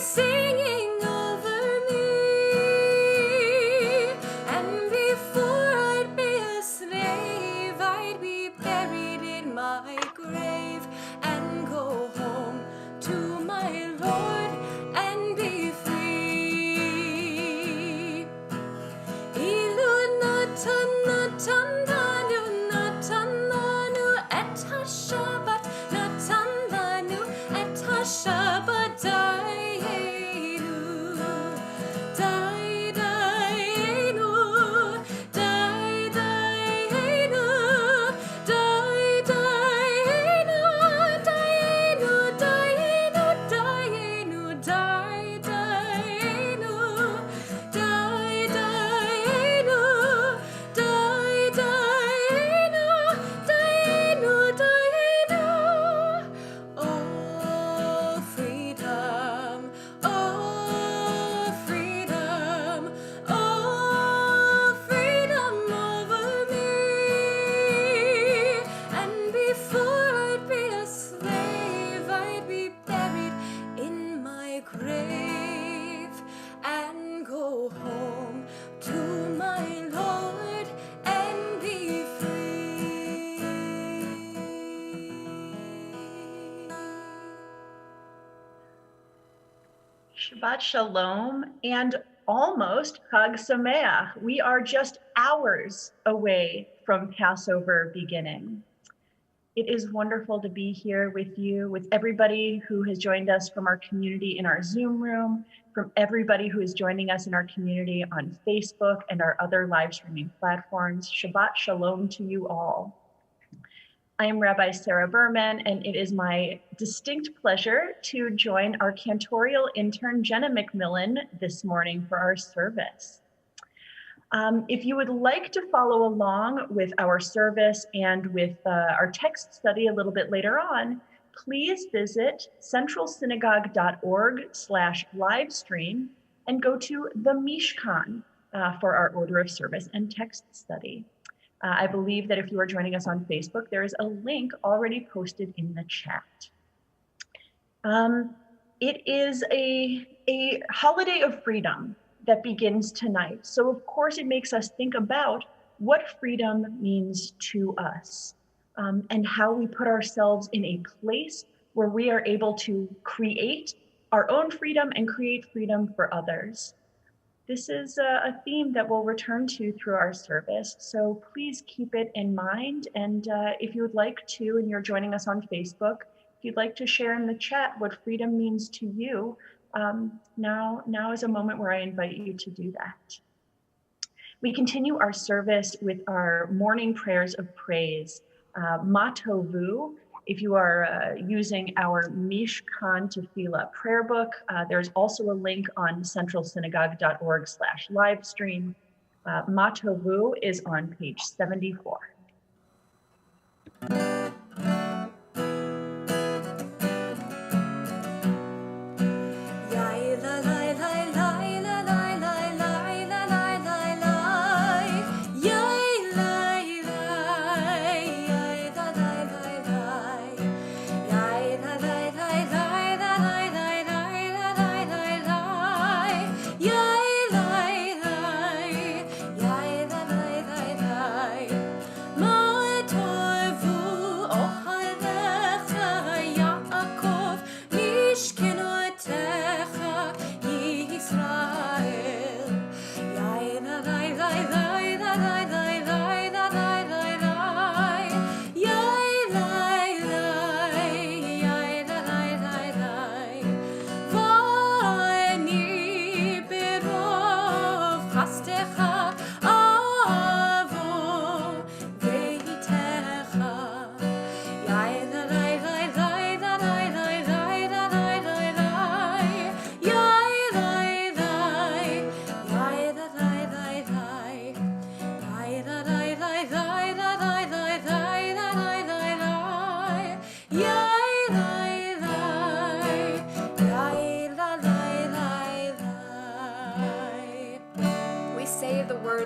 singing over me. And before I'd be a slave, I'd be buried in my grave and go home to my Lord and be free. Ilu natan natan lanu natan lanu et ha-Shabbat natan lanu et ha-Shabbat dayenu dayenu dayenu dayenu dayenu dayenu dayenu dayenu Oh, freedom, oh, freedom, oh, freedom over me. And before I'd be a slave, I'd be buried in my grave and go home to my Lord and be free. Shabbat Shalom and almost Chag Sameach. We are just hours away from Passover beginning. It is wonderful to be here with you, with everybody who has joined us from our community in our Zoom room, from everybody who is joining us in our community on Facebook and our other live streaming platforms. Shabbat Shalom to you all. I am Rabbi Sarah Berman, and it is my distinct pleasure to join our cantorial intern, Jenna McMillan, this morning for our service. If you would like to follow along with our service and with our text study a little bit later on, please visit centralsynagogue.org/livestream and go to the Mishkan for our order of service and text study. I believe that if you are joining us on Facebook, there is a link already posted in the chat. It is a holiday of freedom that begins tonight. So of course it makes us think about what freedom means to us and how we put ourselves in a place where we are able to create our own freedom and create freedom for others. This is a theme that we'll return to through our service, so please keep it in mind. And if you would like to, and you're joining us on Facebook, if you'd like to share in the chat what freedom means to you, now is a moment where I invite you to do that. We continue our service with our morning prayers of praise, Matovu. If you are using our Mishkan Tefillah prayer book, there's also a link on centralsynagogue.org/livestream. Matovu is on page 74.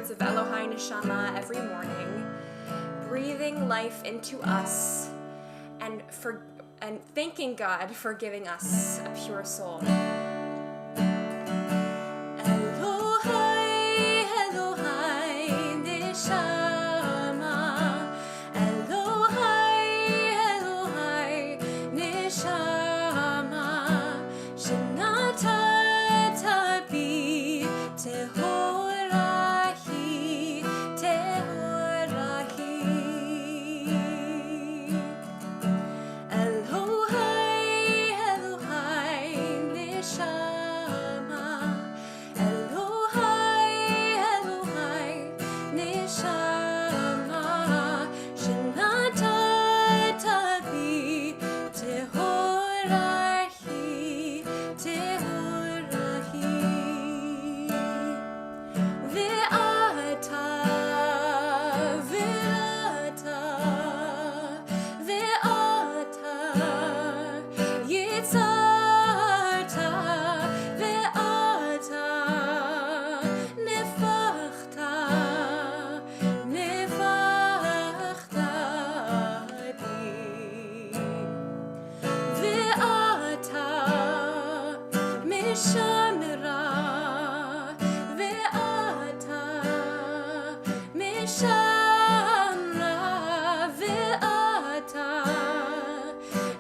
Of Elohai Neshama every morning, breathing life into us and thanking God for giving us a pure soul. neshama shenatata bi tehorahi tehorahi Elohai Elohai neshama Elohai Elohai neshama shenatata bi tehorahi tehorahi ve'ata ve'ata ve'ata yitzarta ve'ata nefachta nefachta bi ve'ata mishamra ve'ata mishamra ve'ata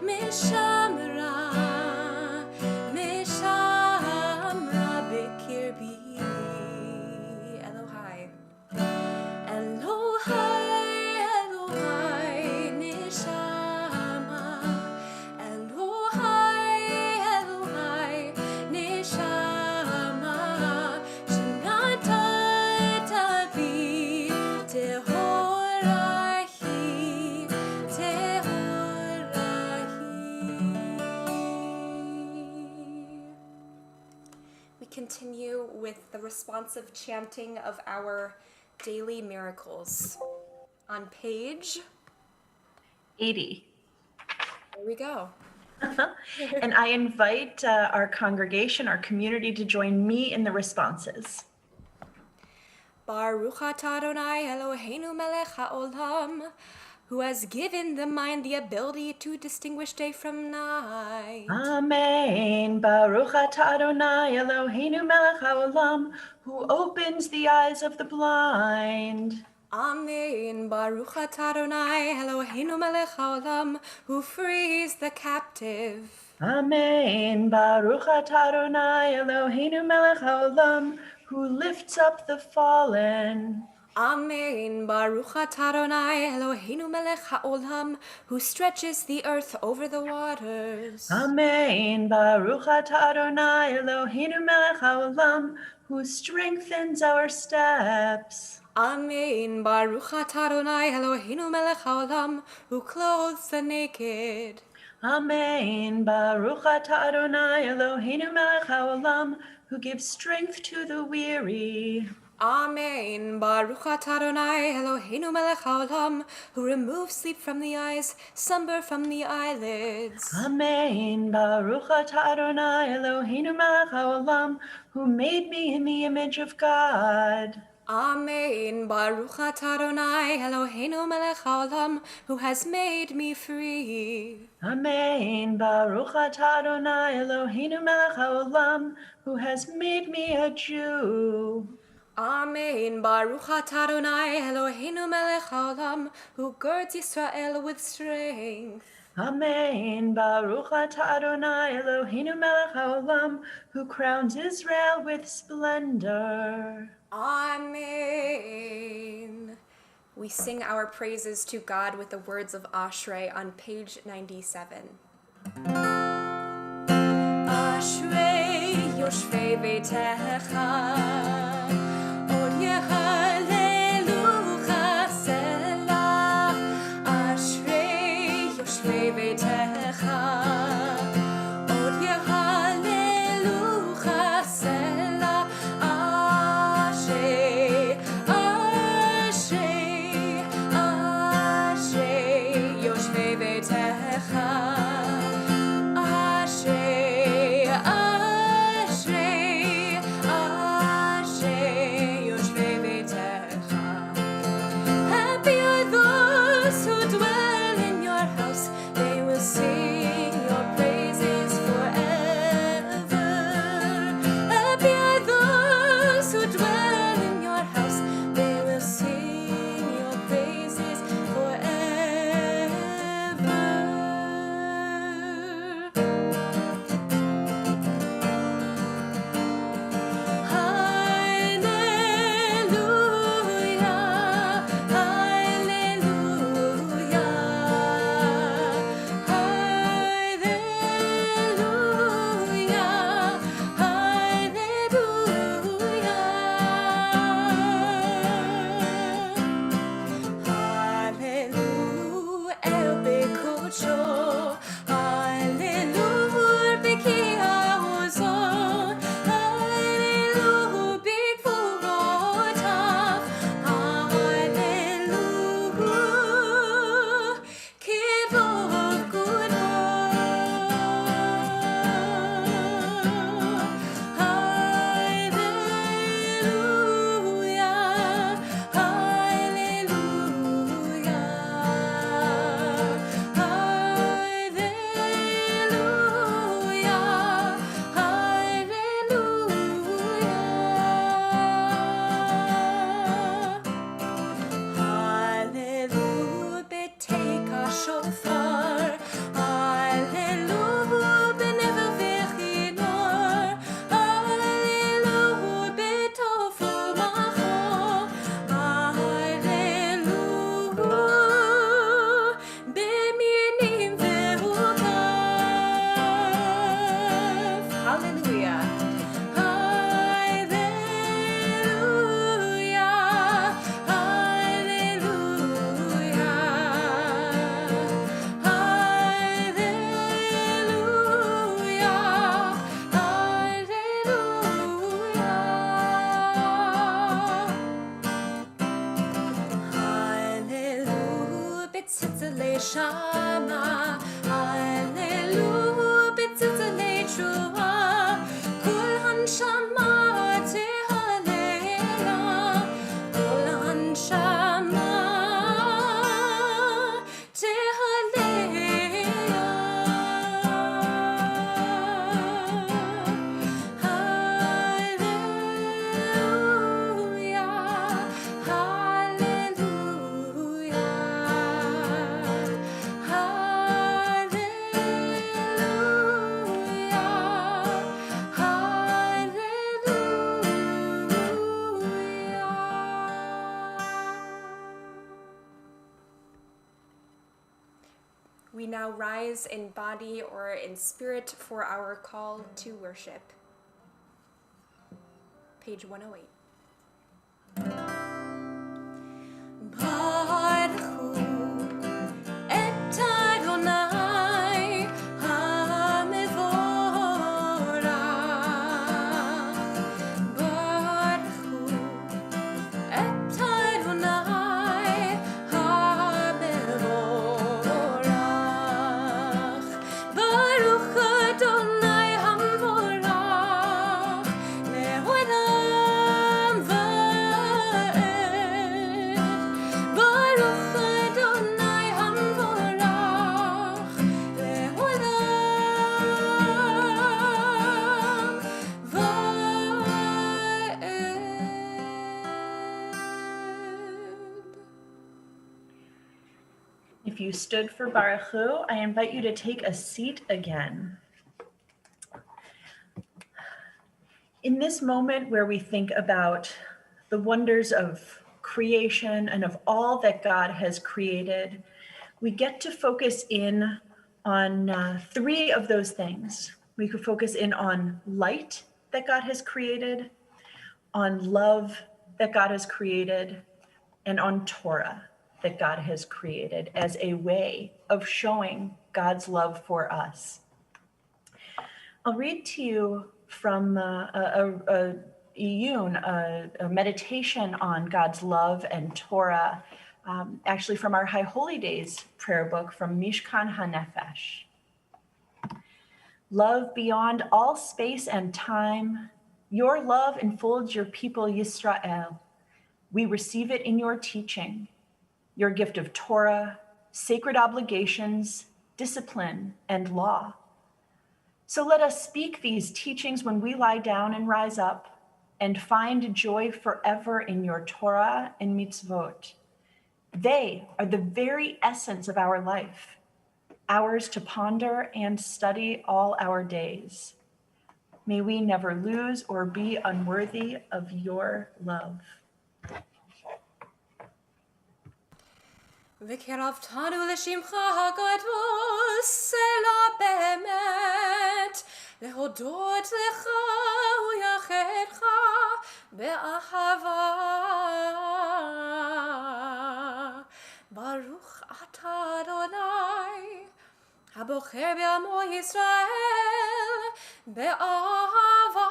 mishamra mishamra bikirbi Elohai Elohai Elohai neshama Elohai Elohai neshama shenatata bi tehorahi tehorahi We continue with the responsive chanting of our daily miracles. On page, 80. there we go. And I invite our congregation, our community to join me in the responses. Baruch atah Adonai Eloheinu melech haolam, who has given the mind the ability to distinguish day from night. Amen. Baruch atah Adonai Eloheinu melech haolam, who opens the eyes of the blind. Amen. Baruch atah Adonai Eloheinu melech haolam, who frees the captive. Amen. Baruch atah Adonai Eloheinu melech haolam, who lifts up the fallen. Amen. Baruch atah Adonai Eloheinu melech haolam, who stretches the earth over the waters. Amen. Baruch atah Adonai Eloheinu melech haolam, who strengthens our steps. Amen. Baruch atah Adonai Eloheinu melech haolam, who clothes the naked. Amen. Baruch atah Adonai Eloheinu melech haolam, who gives strength to the weary. Amen. Baruch atah Adonai Eloheinu melech haolam, who removes sleep from the eyes, slumber from the eyelids. Amen. Baruch atah Adonai Eloheinu melech haolam, who made me in the image of God. Amen. Baruch atah Adonai Eloheinu melech haolam, who has made me free. Amen. Baruch atah Adonai Eloheinu melech haolam, who has made me a Jew. Amen. Baruch atah Adonai Eloheinu melech haolam, who girds Yisrael with strength. Amen. Baruch atah Adonai Eloheinu melech haolam, who crowns Israel with splendor. Amen. We sing our praises to God with the words of Ashrei on page 97. Ashrei yoshvei beitecha, od yehalelucha selah. Ashrei yoshvei beitecha, od yehalelucha selah. Ashrei, Ashrei, Ashrei yoshvei beitecha. Ashrei, Ashrei, Ashrei now rise in body or in spirit for our call to worship. Page 108. If you stood for Baruch Hu, I invite you to take a seat again. In this moment where we think about the wonders of creation and of all that God has created, we get to focus in on three of those things. We could focus in on light that God has created, on love that God has created, and on Torah that God has created as a way of showing God's love for us. I'll read to you from a meditation on God's love and Torah, actually from our High Holy Days prayer book from Mishkan HaNefesh. Love beyond all space and time, your love enfolds your people Yisrael. We receive it in your teaching, your gift of Torah, sacred obligations, discipline, and law. So let us speak these teachings when we lie down and rise up, and find joy forever in your Torah and mitzvot. They are the very essence of our life, ours to ponder and study all our days. May we never lose or be unworthy of your love. וקרבתנו לשמך הגדול, סלע באמת, להודות לך ולייחדך באהבה. ברוך אתה אדוני, הבוחר בעמו ישראל באהבה.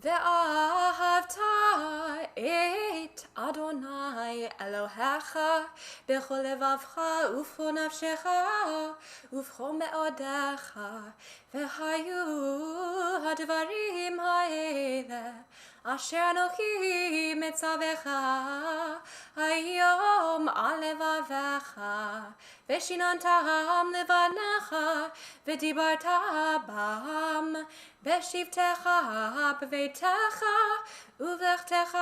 ואהבת את אדוני אלוהיך בכל לבבך ובכל נפשך ובכל מאודיך, והיו הדברים האלה אשר אנוכי מצווך היום על לבביך, ושיננתם לבניך ודיברת בם בשבתך בביתך ובלכתך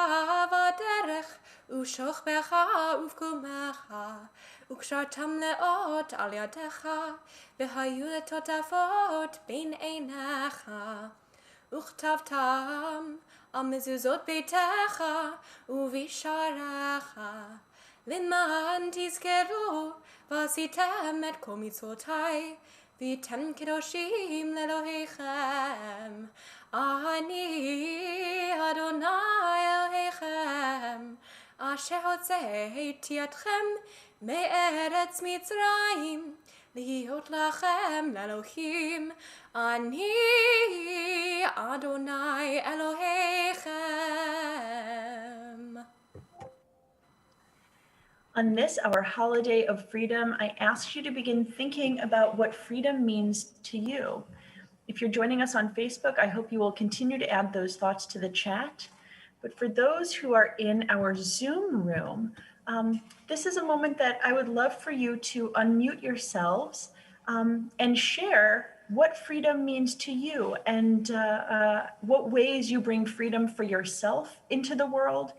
בדרך ושוכבך ובקומך, וקשרתם לאות על ידך, והיו לטוטפות בין עיניך, וכתבתם על מזוזות ביתך ובשעריך, למען תזכרו ועשיתם את כל מצוותיי, והייתם קדושים לאלוהיכם. אני אדוני אלוהיכם, אשר הוצאתי אתכם מארץ מצרים, להיות לכם לאלוהים. אני אדוני אלוהיכם. On this, our holiday of freedom, I ask you to begin thinking about what freedom means to you. If you're joining us on Facebook, I hope you will continue to add those thoughts to the chat. But for those who are in our Zoom room, this is a moment that I would love for you to unmute yourselves and share what freedom means to you and what ways you bring freedom for yourself into the world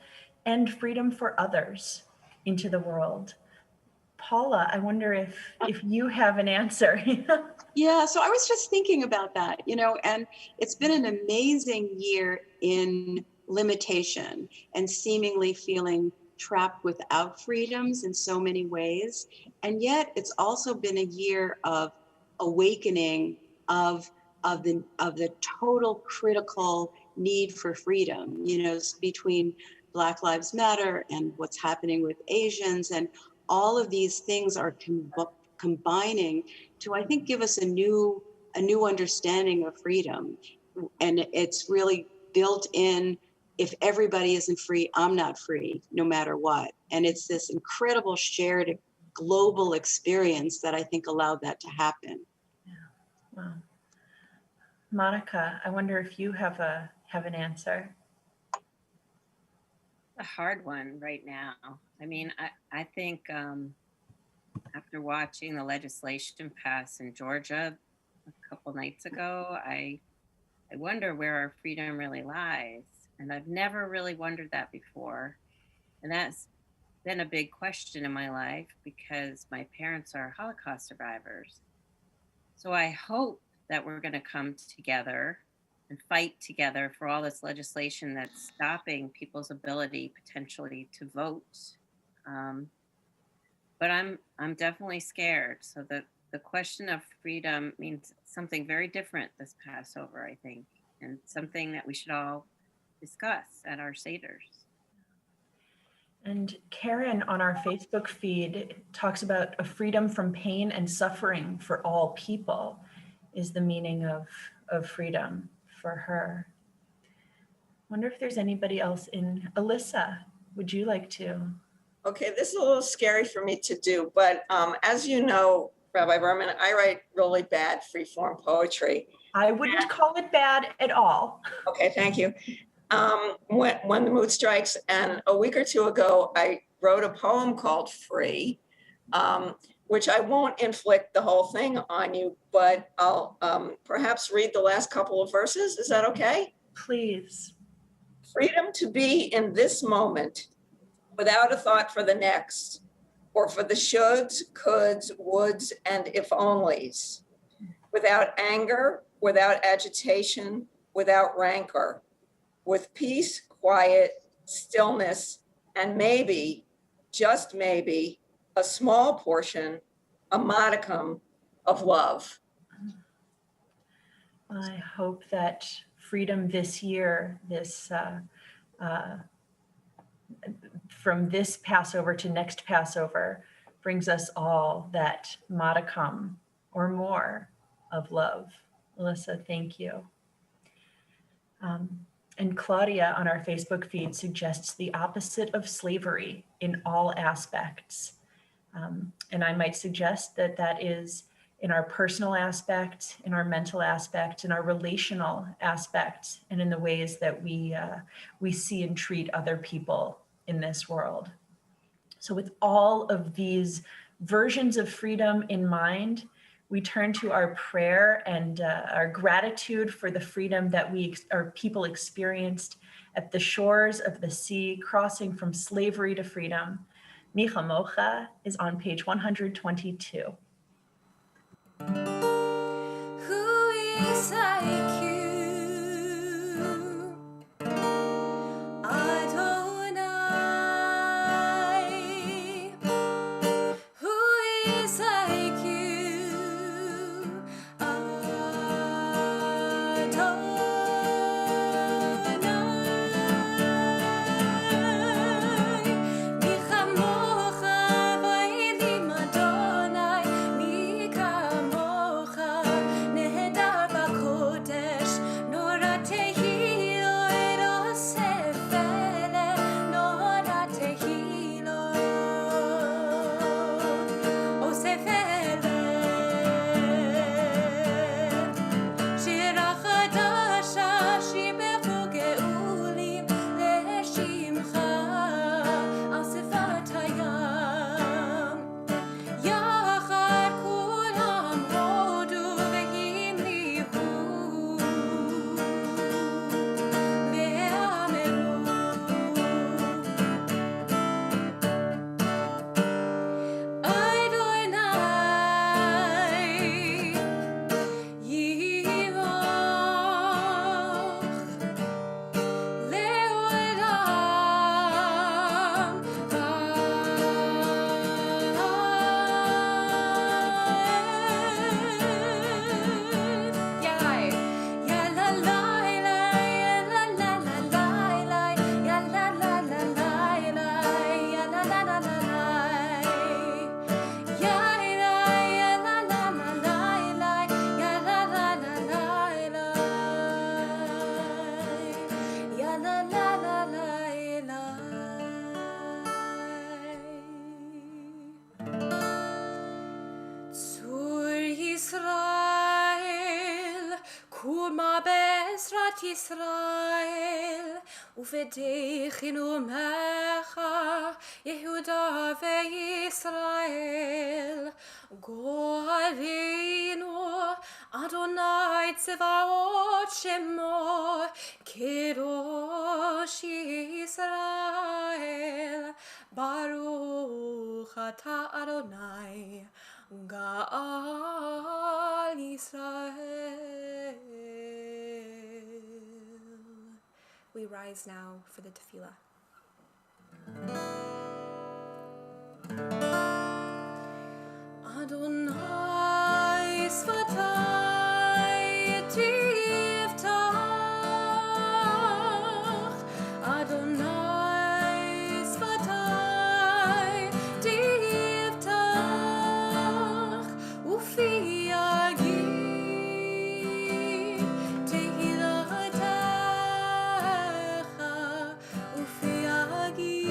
and freedom for others into the world. Paula, I wonder if you have an answer. Yeah, so I was just thinking about that, and it's been an amazing year in limitation and seemingly feeling trapped without freedoms in so many ways. And yet it's also been a year of awakening of the total critical need for freedom, between Black Lives Matter and what's happening with Asians, and all of these things are combining to, I think, give us a new understanding of freedom. And it's really built in: if everybody isn't free, I'm not free, no matter what. And it's this incredible shared global experience that I think allowed that to happen. Yeah. Wow. Monica, I wonder if you have an answer. A hard one right now. I mean, I think after watching the legislation pass in Georgia a couple nights ago, I wonder where our freedom really lies. And I've never really wondered that before. And that's been a big question in my life because my parents are Holocaust survivors. So I hope that we're going to come together and fight together for all this legislation that's stopping people's ability potentially to vote. But I'm definitely scared. So the question of freedom means something very different this Passover, I think, and something that we should all discuss at our seders. And Karen on our Facebook feed talks about a freedom from pain and suffering for all people is the meaning of freedom for her. Wonder if there's anybody else in. Alyssa, would you like to? Okay, this is a little scary for me to do, but as you know, Rabbi Berman, I write really bad free-form poetry. I wouldn't call it bad at all. Okay, thank you. When the mood strikes, and a week or two ago, I wrote a poem called Free, which I won't inflict the whole thing on you, but I'll perhaps read the last couple of verses. Is that okay? Please. Freedom to be in this moment without a thought for the next, or for the shoulds, coulds, woulds, and if onlys, without anger, without agitation, without rancor, with peace, quiet, stillness, and maybe, just maybe, a small portion, a modicum of love. I hope that freedom this year, from this Passover to next Passover, brings us all that modicum or more of love. Alyssa, thank you. And Claudia on our Facebook feed suggests the opposite of slavery in all aspects. And I might suggest that that is in our personal aspect, in our mental aspect, in our relational aspect, and in the ways that we see and treat other people in this world. So with all of these versions of freedom in mind, we turn to our prayer and our gratitude for the freedom that our people experienced at the shores of the sea, crossing from slavery to freedom. Mi Chamocha is on page 122. Who is like you? Adonai. Who is like you? Adonai. Mi chamocha v'elim Adonai. Mi kamocha nehedar b'kodesh. Huma be'ezrat Yisrael, uv'dechinu mecha, Yehuda ve'Yisrael. Go'alinu, Adonai Tzevaot Shemo, Kedosh Yisrael. Baruch atah Adonai, Ga'al Yisrael. We rise now for the tefillah. Adonai Sfatai Tiftach, Adonai Sfatai Tiftach, Ufi Yagid Tehilatecha, Ufi Yagid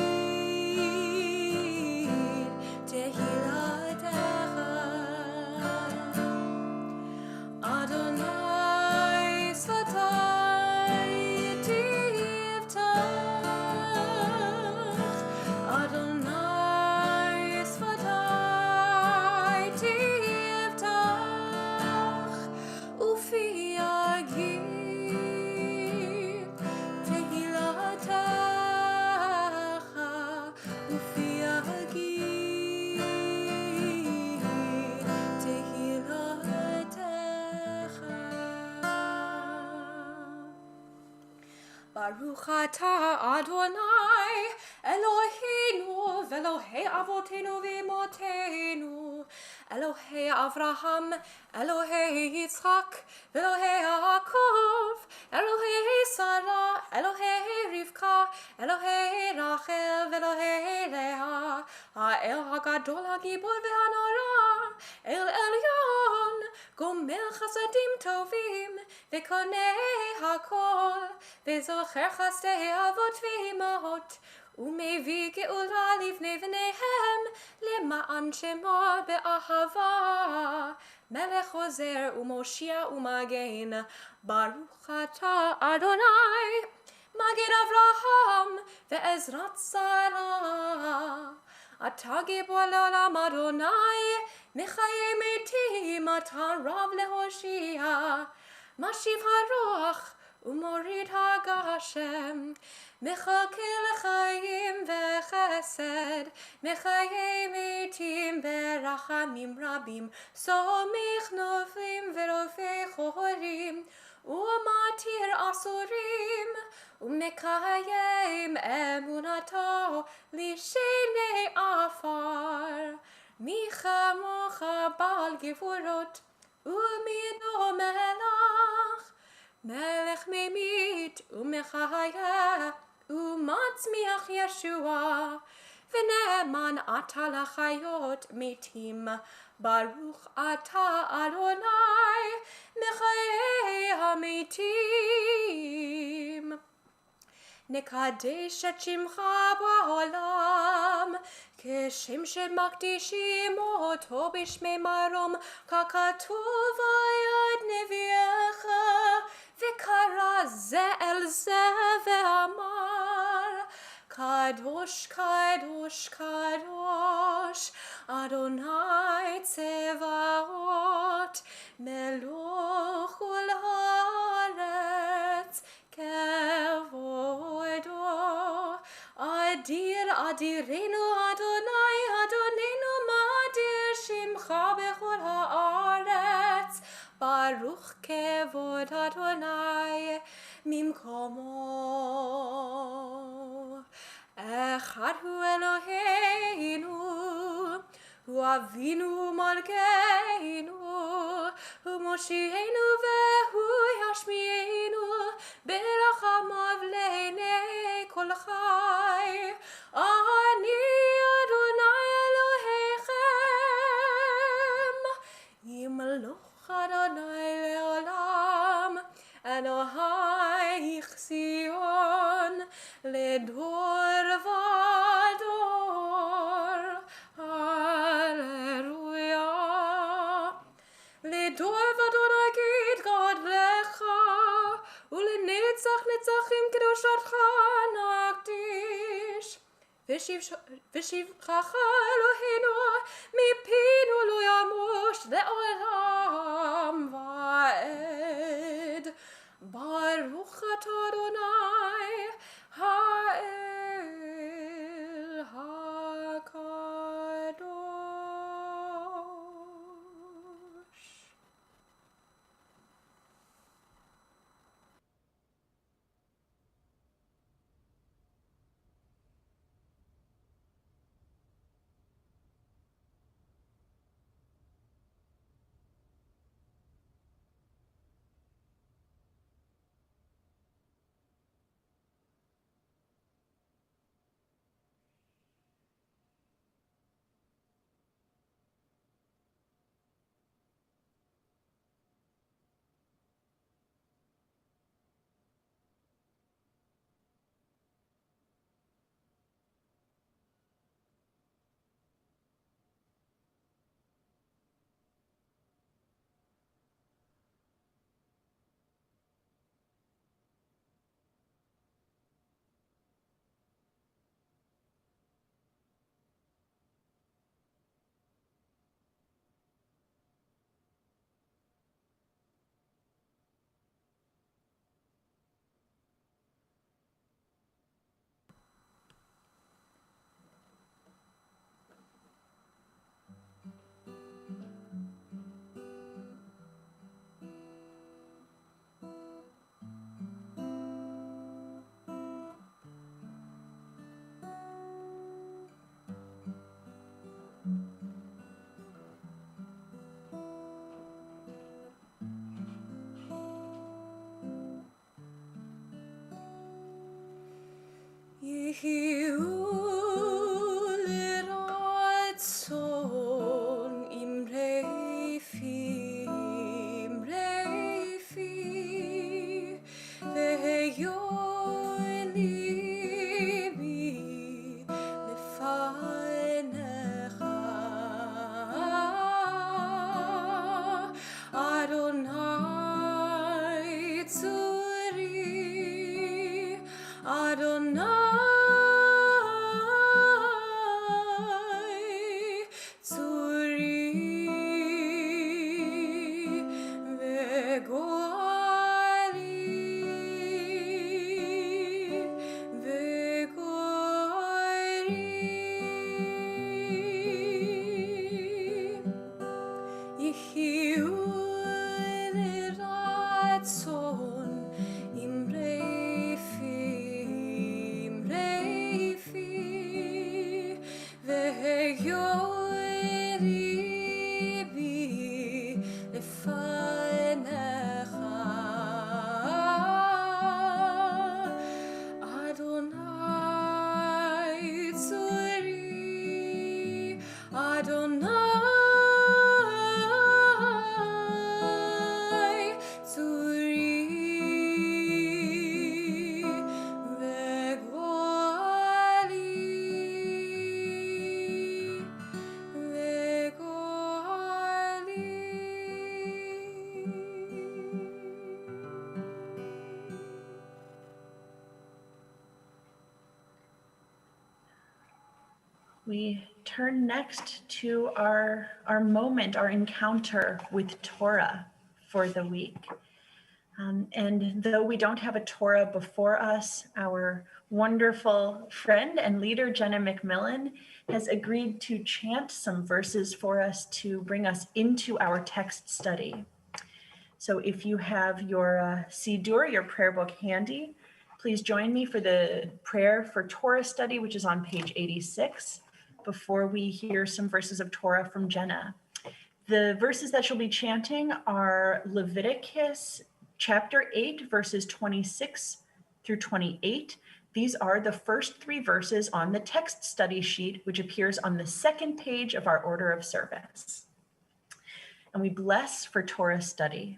Tehilatecha. Adonai Sfatai Tiftach, Adonai Sfatai Tiftach, Ufi Yagid Tehilatecha, Ufi Yagid Tehilatecha. Baruch atah Adonai Eloheinu v'Elohei Avotenu v'Imotenu, Elohei Avraham, Elohei Yitzchak, v'Elohei Yaakov, Elohei Sarah, Elohei Rivka, Elohei Rachel, v'Elohei Leah, Ha'el HaGadol HaGibor v'Hanora, El Elyon, Gomel Chasadim Tovim, v'Konei HaKol, v'Zocher Chasdei Avot v'Imahot, Umevi Geula Livnei V'neihem, Lema'an Shemo be'ahava, Melech Ozer u'Moshia u'Magen, Baruch atah Adonai, Magen Avraham ve'ezrat Sarah. Atah gibor le'olam Adonai, Mechayei metim atah Rav le'Hoshia, Mashiv haruach u'morid hagashem, Mechakeh l'chaim v'chesed, Mechayei metim berachamim rabim, Somich noflim v'rofei chorim, U'matir asurim, U'mekayem emunato l'shenei afar, Micha mocha bal gevurot, U'mido melach, Melech memit u'mechaya, U'matzmiach Yeshua, V'ne'eman atah l'chayot metim, Baruch atah Adonai, Mechayei hametim. Nekadesh et shimcha ba'olam, Keshem shemakdishim oto b'shmei marom, Kakatuv ayad neviecha, V'kara ze el ze ve'amar, Kadosh, Kadosh, Kadosh, Adonai Tzevaot, Meluch ul haaretz, Kevodo. Adir, Adirenu Adonai, Adonenu Madir Shimcha bechol haaretz, Baruch Kevod Adonai Mimkomo. Echad hu Eloheinu, hu Avinu Malkeinu, hu Moshienu vehu Yashmienu, berachamav leinei kol chai. Ani Adonai Elohechem, Yimloch Adonai leolam, Elohai Zion, Ledor vador. Hallelujah. Ledor vador agid God lecha, ושבחך אלוהינו מפינו לא ימוש לעולם ועד. ברוך אתה אדוני האל הקדוש. יהיו לרצון רפי, והיו ליבי לפניך, אדוני צורי, אדוני We turn next to our moment, our encounter with Torah for the week. And though we don't have a Torah before us, our wonderful friend and leader, Jenna McMillan, has agreed to chant some verses for us to bring us into our text study. So if you have your Siddur, your prayer book handy, please join me for the prayer for Torah study, which is on page 86, before we hear some verses of Torah from Jenna. The verses that she'll be chanting are Leviticus chapter 8, verses 26 through 28. These are the first three verses on the text study sheet, which appears on the second page of our order of service. And we bless for Torah study.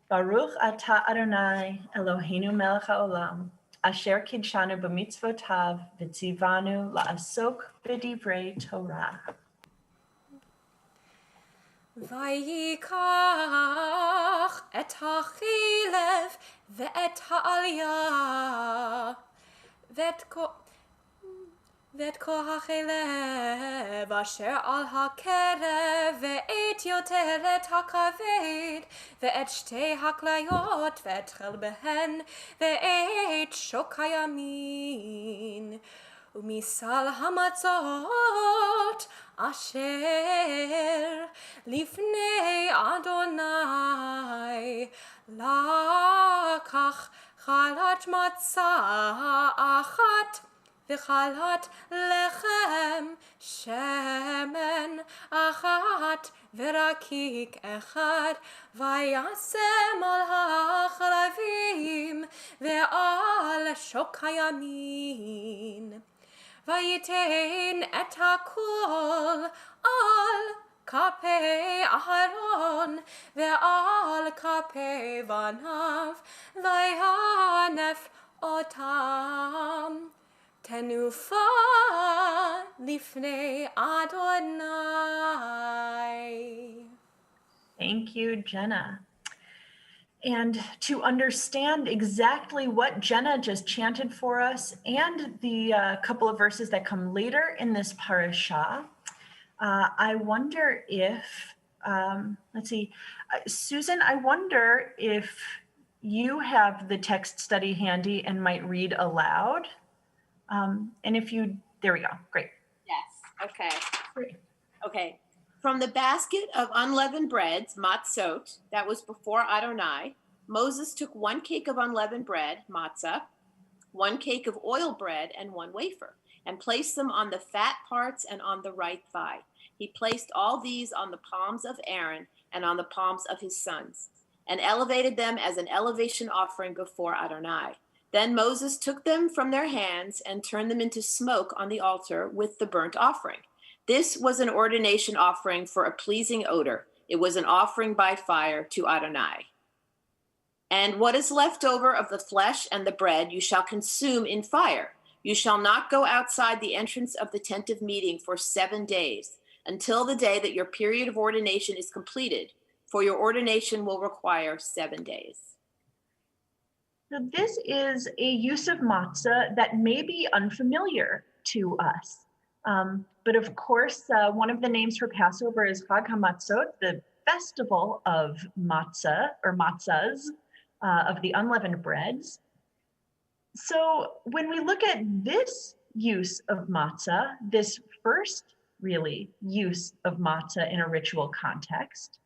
Baruch atah Adonai Eloheinu melech haolam, asher kidshanu b'mitzvotav v'tzivanu la'asok b'divrei Torah. ויקח את החילב ואת העלייה ואת כוח הלב אשר על הקרב, ואת יותרת הכבד, ואת שתי הכליות, ואת חלביהן, ואת שוק הימין. ומסל המצות אשר לפני אדוני, לקח חלת מצה אחת, וחלת לחם שמן אחת, ורקיק אחד, וישם על החלבים ועל שוק הימין. ויתן את הכל על כפי אהרון ועל כפי בניו, וינף אותם תנופה לפני אדוני. Thank you, Jenna. And to understand exactly what Jenna just chanted for us and the couple of verses that come later in this parasha, I wonder if, Susan, I wonder if you have the text study handy and might read aloud. And if you, there we go, great. Yes, okay. Great. Okay. From the basket of unleavened breads, matzot, that was before Adonai, Moses took 1 cake of unleavened bread, matzah, 1 cake of oil bread, and 1 wafer, and placed them on the fat parts and on the right thigh. He placed all these on the palms of Aaron and on the palms of his sons, and elevated them as an elevation offering before Adonai. Then Moses took them from their hands and turned them into smoke on the altar with the burnt offering. This was an ordination offering for a pleasing odor. It was an offering by fire to Adonai. And what is left over of the flesh and the bread you shall consume in fire. You shall not go outside the entrance of the tent of meeting for 7 days, until the day that your period of ordination is completed, for your ordination will require 7 days. So this is a use of matzah that may be unfamiliar to us. But of course, one of the names for Passover is Chag HaMatzot, the festival of matzah or matzahs, of the unleavened breads. So when we look at this use of matzah, this first really use of matzah in a ritual context,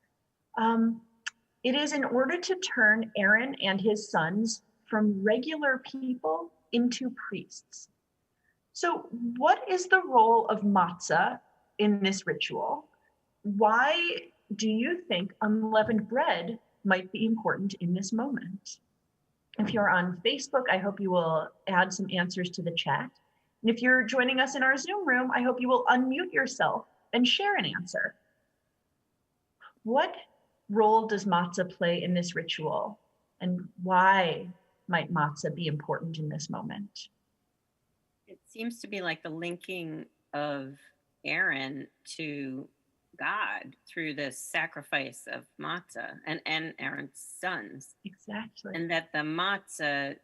it is in order to turn Aaron and his sons from regular people into priests. So what is the role of matzah in this ritual? Why do you think unleavened bread might be important in this moment? If you're on Facebook, I hope you will add some answers to the chat. And if you're joining us in our Zoom room, I hope you will unmute yourself and share an answer. What role does matzah play in this ritual? And why might matzah be important in this moment? It seems to be like the linking of Aaron to God through the sacrifice of matzah and Aaron's sons. Exactly. And that the matzah,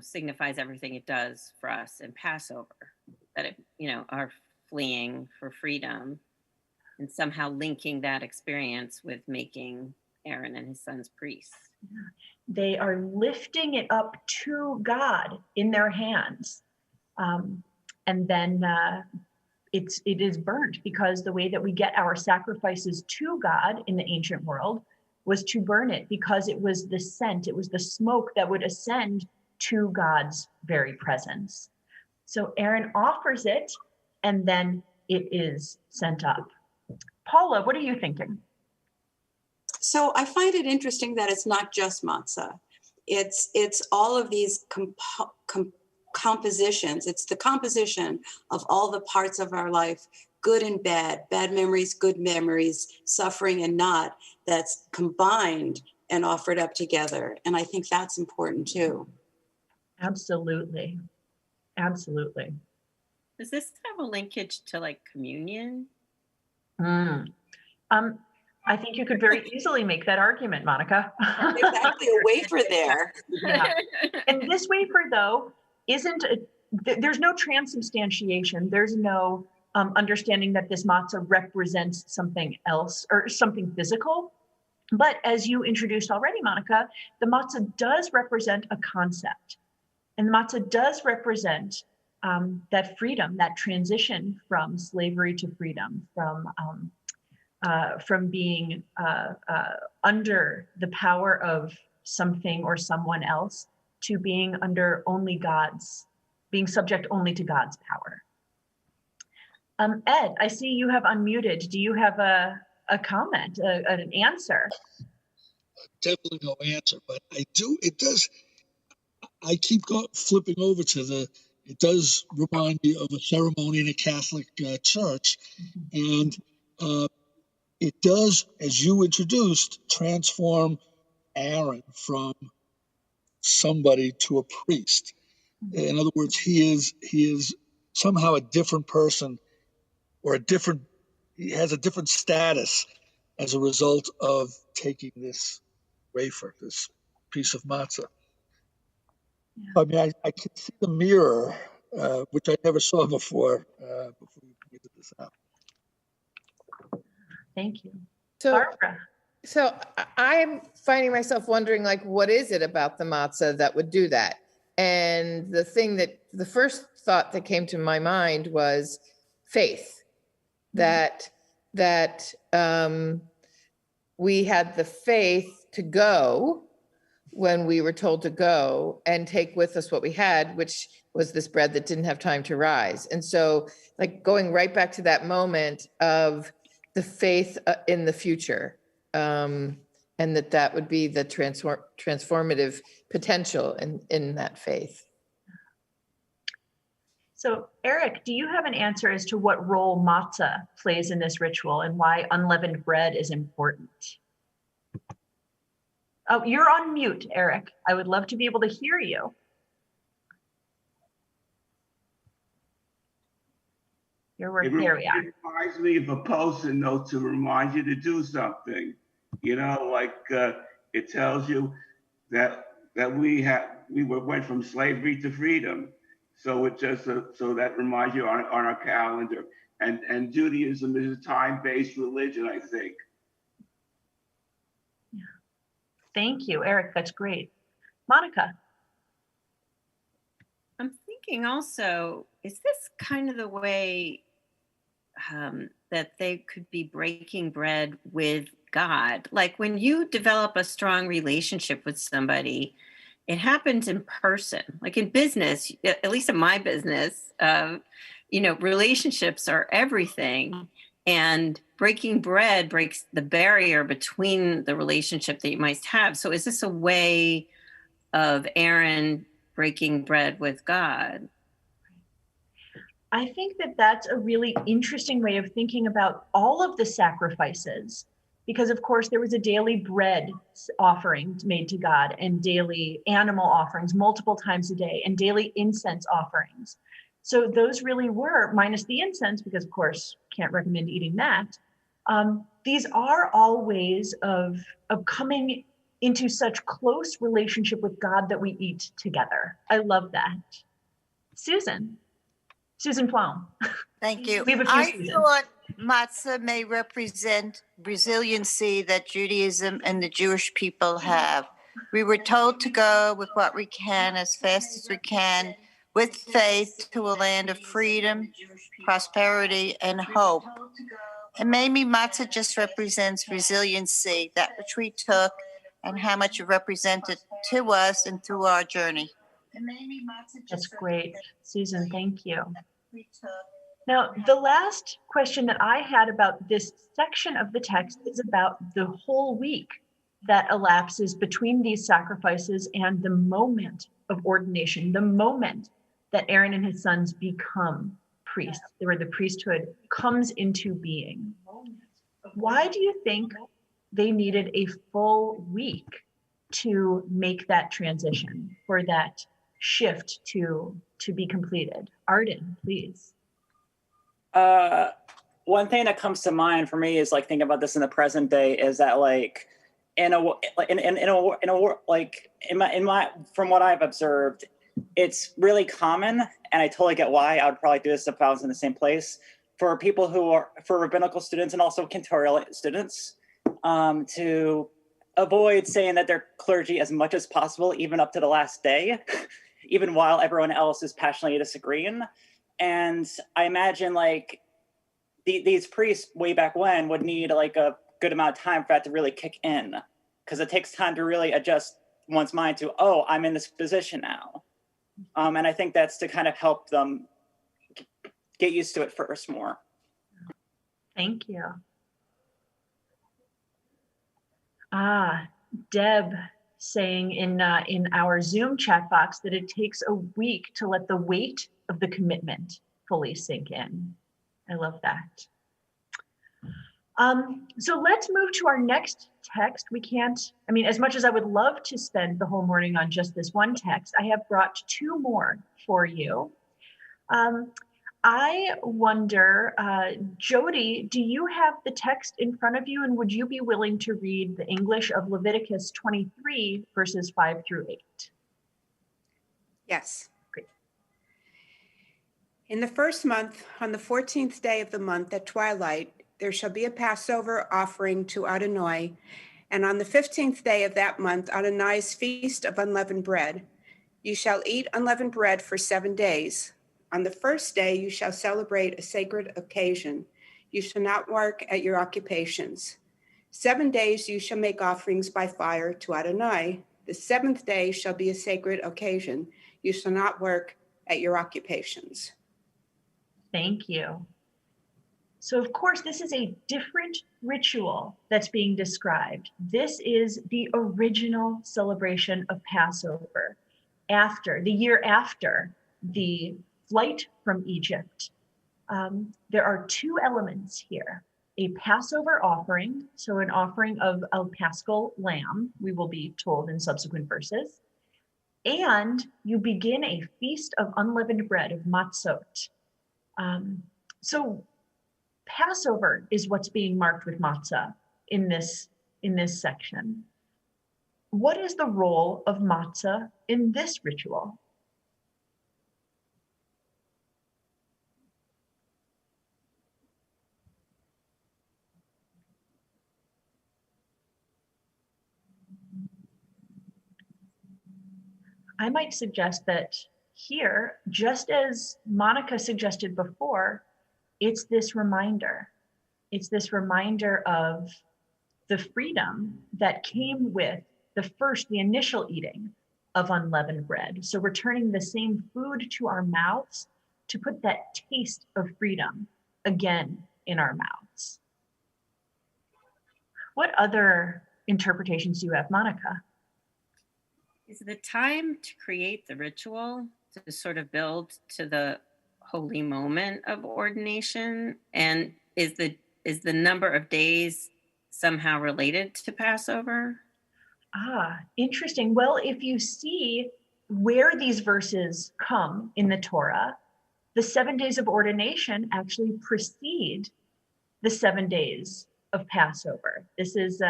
signifies everything it does for us in Passover, that it, our fleeing for freedom, and somehow linking that experience with making Aaron and his sons priests. Yeah. They are lifting it up to God in their hands. And then it is burnt, because the way that we get our sacrifices to God in the ancient world was to burn it, because it was the scent, it was the smoke that would ascend to God's very presence. So Aaron offers it, and then it is sent up. Paula, what are you thinking? So I find it interesting that it's not just matzah. It's all of these compositions. It's the composition of all the parts of our life, good and bad memories, good memories, suffering and not, that's combined and offered up together. And I think that's important too. Absolutely. Absolutely. Does this have a linkage to like communion? I think you could very easily make that argument, Monica. Exactly, a wafer there. Yeah. And this wafer, though, isn't there's no transubstantiation. There's no understanding that this matzah represents something else or something physical. But as you introduced already, Monica, the matzah does represent a concept. And the matzah does represent that freedom, that transition from slavery to freedom, from being under the power of something or someone else to being under only God's, being subject only to God's power. Ed, I see you have unmuted. Do you have a comment, an answer? Definitely no answer, but I keep flipping over to it does remind me of a ceremony in a Catholic church. And it does, as you introduced, transform Aaron from somebody to a priest. In other words, he is somehow a different person, or he has a different status as a result of taking this wafer, this piece of matzah. Yeah. I mean, I can see the mirror, which I never saw before we figured this out. Thank you. So, Barbara. So I'm finding myself wondering, like, what is it about the matzah that would do that? And the first thought that came to my mind was faith, that we had the faith to go when we were told to go and take with us what we had, which was this bread that didn't have time to rise. And so, like, going right back to that moment of the faith in the future, and that would be the transformative potential in that faith. So, Eric, do you have an answer as to what role matzah plays in this ritual and why unleavened bread is important? Oh, you're on mute, Eric. I would love to be able to hear you. There we are. It reminds me of a post-it note to remind you to do something. You know, like it tells you that we went from slavery to freedom. So it just so that reminds you on our calendar. And Judaism is a time-based religion, I think. Yeah. Thank you, Eric. That's great. Monica. I'm thinking also, is this kind of the way that they could be breaking bread with God? Like, when you develop a strong relationship with somebody, it happens in person. Like in business, at least in my business, relationships are everything. And breaking bread breaks the barrier between the relationship that you might have. So is this a way of Aaron breaking bread with God? I think that that's a really interesting way of thinking about all of the sacrifices, because of course there was a daily bread offering made to God and daily animal offerings multiple times a day and daily incense offerings. So those really were, minus the incense, because of course can't recommend eating that. These are all ways of coming into such close relationship with God that we eat together. I love that. Susan Plum. Thank you. We have a few I Susans. thought matzah may represent resiliency that Judaism and the Jewish people have. We were told to go with what we can as fast as we can, with faith, to a land of freedom, prosperity, and hope. And maybe matzah just represents resiliency, that which we took and how much it represented to us and through our journey. That's great, Susan, thank you. Now, the last question that I had about this section of the text is about the whole week that elapses between these sacrifices and the moment of ordination, the moment that Aaron and his sons become priests, where the priesthood comes into being. Why do you think they needed a full week to make that transition, for that shift to be completed? Arden, please. One thing that comes to mind for me is, like, thinking about this in the present day, is that, like, from what I've observed, it's really common, and I totally get why. I would probably do this if I was in the same place. For people who are, for rabbinical students and also cantorial students, to avoid saying that they're clergy as much as possible, even up to the last day, even while everyone else is passionately disagreeing. And I imagine like these priests way back when would need like a good amount of time for that to really kick in, because it takes time to really adjust one's mind to, oh, I'm in this position now. And I think that's to kind of help them get used to it first more. Thank you. Deb saying in our Zoom chat box that it takes a week to let the weight of the commitment fully sink in. I love that. So let's move to our next text. We can't, I mean, as much as I would love to spend the whole morning on just this one text, I have brought two more for you. I wonder, Jody, do you have the text in front of you, and would you be willing to read the English of Leviticus 23, verses 5 through 8? Yes. Great. In the first month, on the 14th day of the month at twilight, there shall be a Passover offering to Adonai, and on the 15th day of that month, Adonai's feast of unleavened bread. You shall eat unleavened bread for 7 days. On the first day, you shall celebrate a sacred occasion. You shall not work at your occupations. 7 days you shall make offerings by fire to Adonai. The 7th day shall be a sacred occasion. You shall not work at your occupations. Thank you. So of course, this is a different ritual that's being described. This is the original celebration of Passover, the year after the flight from Egypt. There are two elements here: a Passover offering, so an offering of a paschal lamb, we will be told in subsequent verses, and you begin a feast of unleavened bread, of matzot. So Passover is what's being marked with matzah in this section. What is the role of matzah in this ritual? I might suggest that here, just as Monica suggested before, it's this reminder. It's this reminder of the freedom that came with the initial eating of unleavened bread. So returning the same food to our mouths to put that taste of freedom again in our mouths. What other interpretations do you have, Monica? Is the time to create the ritual to sort of build to the holy moment of ordination? And is the number of days somehow related to Passover? Interesting. Well, if you see where these verses come in the Torah, the 7 days of ordination actually precede the 7 days of Passover. This is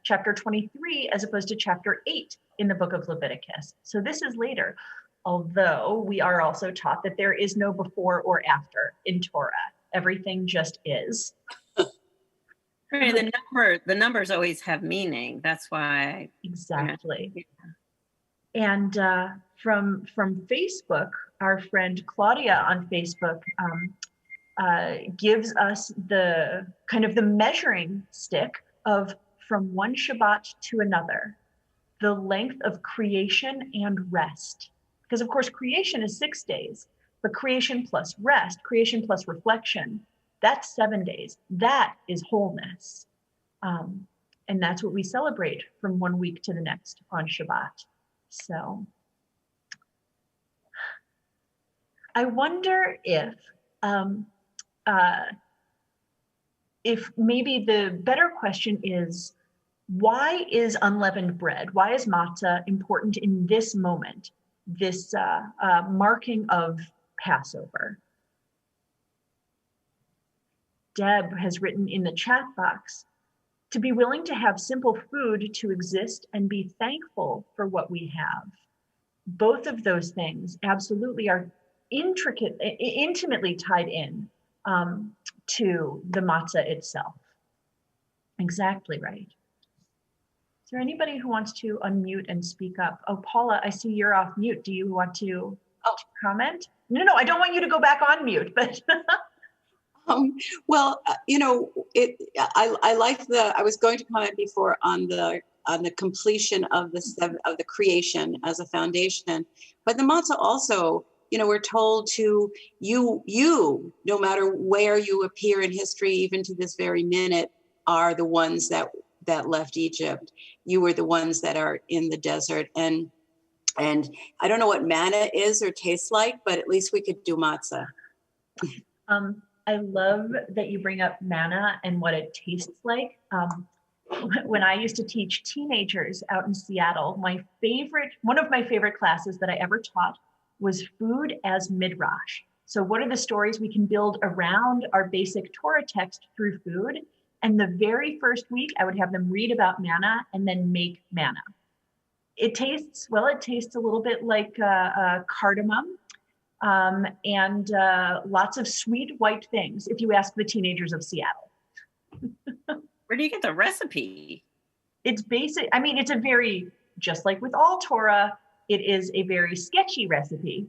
chapter 23 as opposed to chapter 8 in the book of Leviticus. So this is later, although we are also taught that there is no before or after in Torah. Everything just is. Right, the numbers always have meaning. That's why. Exactly. Yeah. And from Facebook, our friend Claudia on Facebook gives us the kind of the measuring stick of from one Shabbat to another, the length of creation and rest. Because of course, creation is 6 days, but creation plus rest, creation plus reflection, that's 7 days. That is wholeness. And that's what we celebrate from 1 week to the next on Shabbat. So I wonder if maybe the better question is, why is unleavened bread, why is matzah important in this moment, this marking of Passover? Deb has written in the chat box, to be willing to have simple food to exist and be thankful for what we have. both of those things absolutely are intimately tied in to the matzah itself. Exactly right. Is there anybody who wants to unmute and speak up? Oh, Paula, I see you're off mute. Do you want to comment? No, I don't want you to go back on mute, but. Well, you know, I like I was going to comment before on the completion of the creation as a foundation, but the matzah also, you know, we're told to you, no matter where you appear in history, even to this very minute, are the ones that left Egypt. You were the ones that are in the desert. And I don't know what manna is or tastes like, but at least we could do matzah. I love that you bring up manna and what it tastes like. When I used to teach teenagers out in Seattle, one of my favorite classes that I ever taught was food as midrash. So what are the stories we can build around our basic Torah text through food? And the very first week, I would have them read about manna and then make manna. It tastes a little bit like cardamom and lots of sweet white things, if you ask the teenagers of Seattle. Where do you get the recipe? It's basic. I mean, it's a very, just like with all Torah, it is a very sketchy recipe.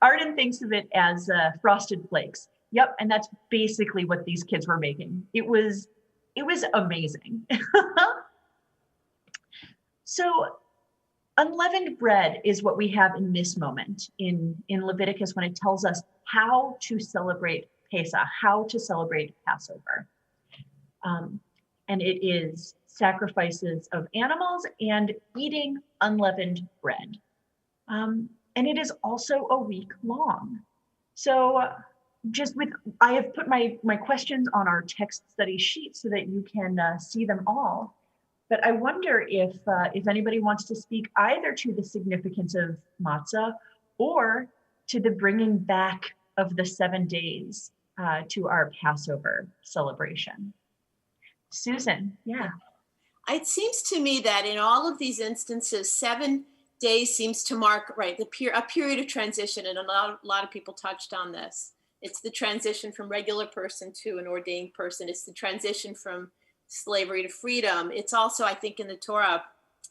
Arden thinks of it as frosted flakes. Yep, and that's basically what these kids were making. It was amazing. So unleavened bread is what we have in this moment in Leviticus when it tells us how to celebrate Pesach, how to celebrate Passover. And it is sacrifices of animals and eating unleavened bread. And it is also a week long. So I have put my questions on our text study sheet so that you can see them all. But I wonder if anybody wants to speak either to the significance of matzah or to the bringing back of the 7 days to our Passover celebration. Susan, yeah. It seems to me that in all of these instances, 7 days seems to mark, right, a period of transition, and a lot of people touched on this. It's the transition from regular person to an ordained person. It's the transition from slavery to freedom. It's also, I think, in the Torah,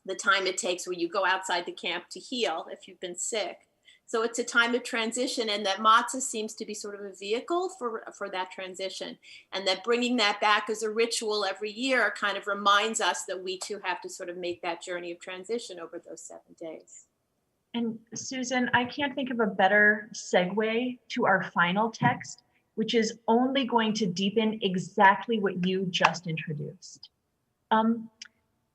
the time it takes when you go outside the camp to heal if you've been sick. So it's a time of transition, and that matzah seems to be sort of a vehicle for that transition. And that bringing that back as a ritual every year kind of reminds us that we too have to sort of make that journey of transition over those 7 days. And Susan, I can't think of a better segue to our final text, which is only going to deepen exactly what you just introduced.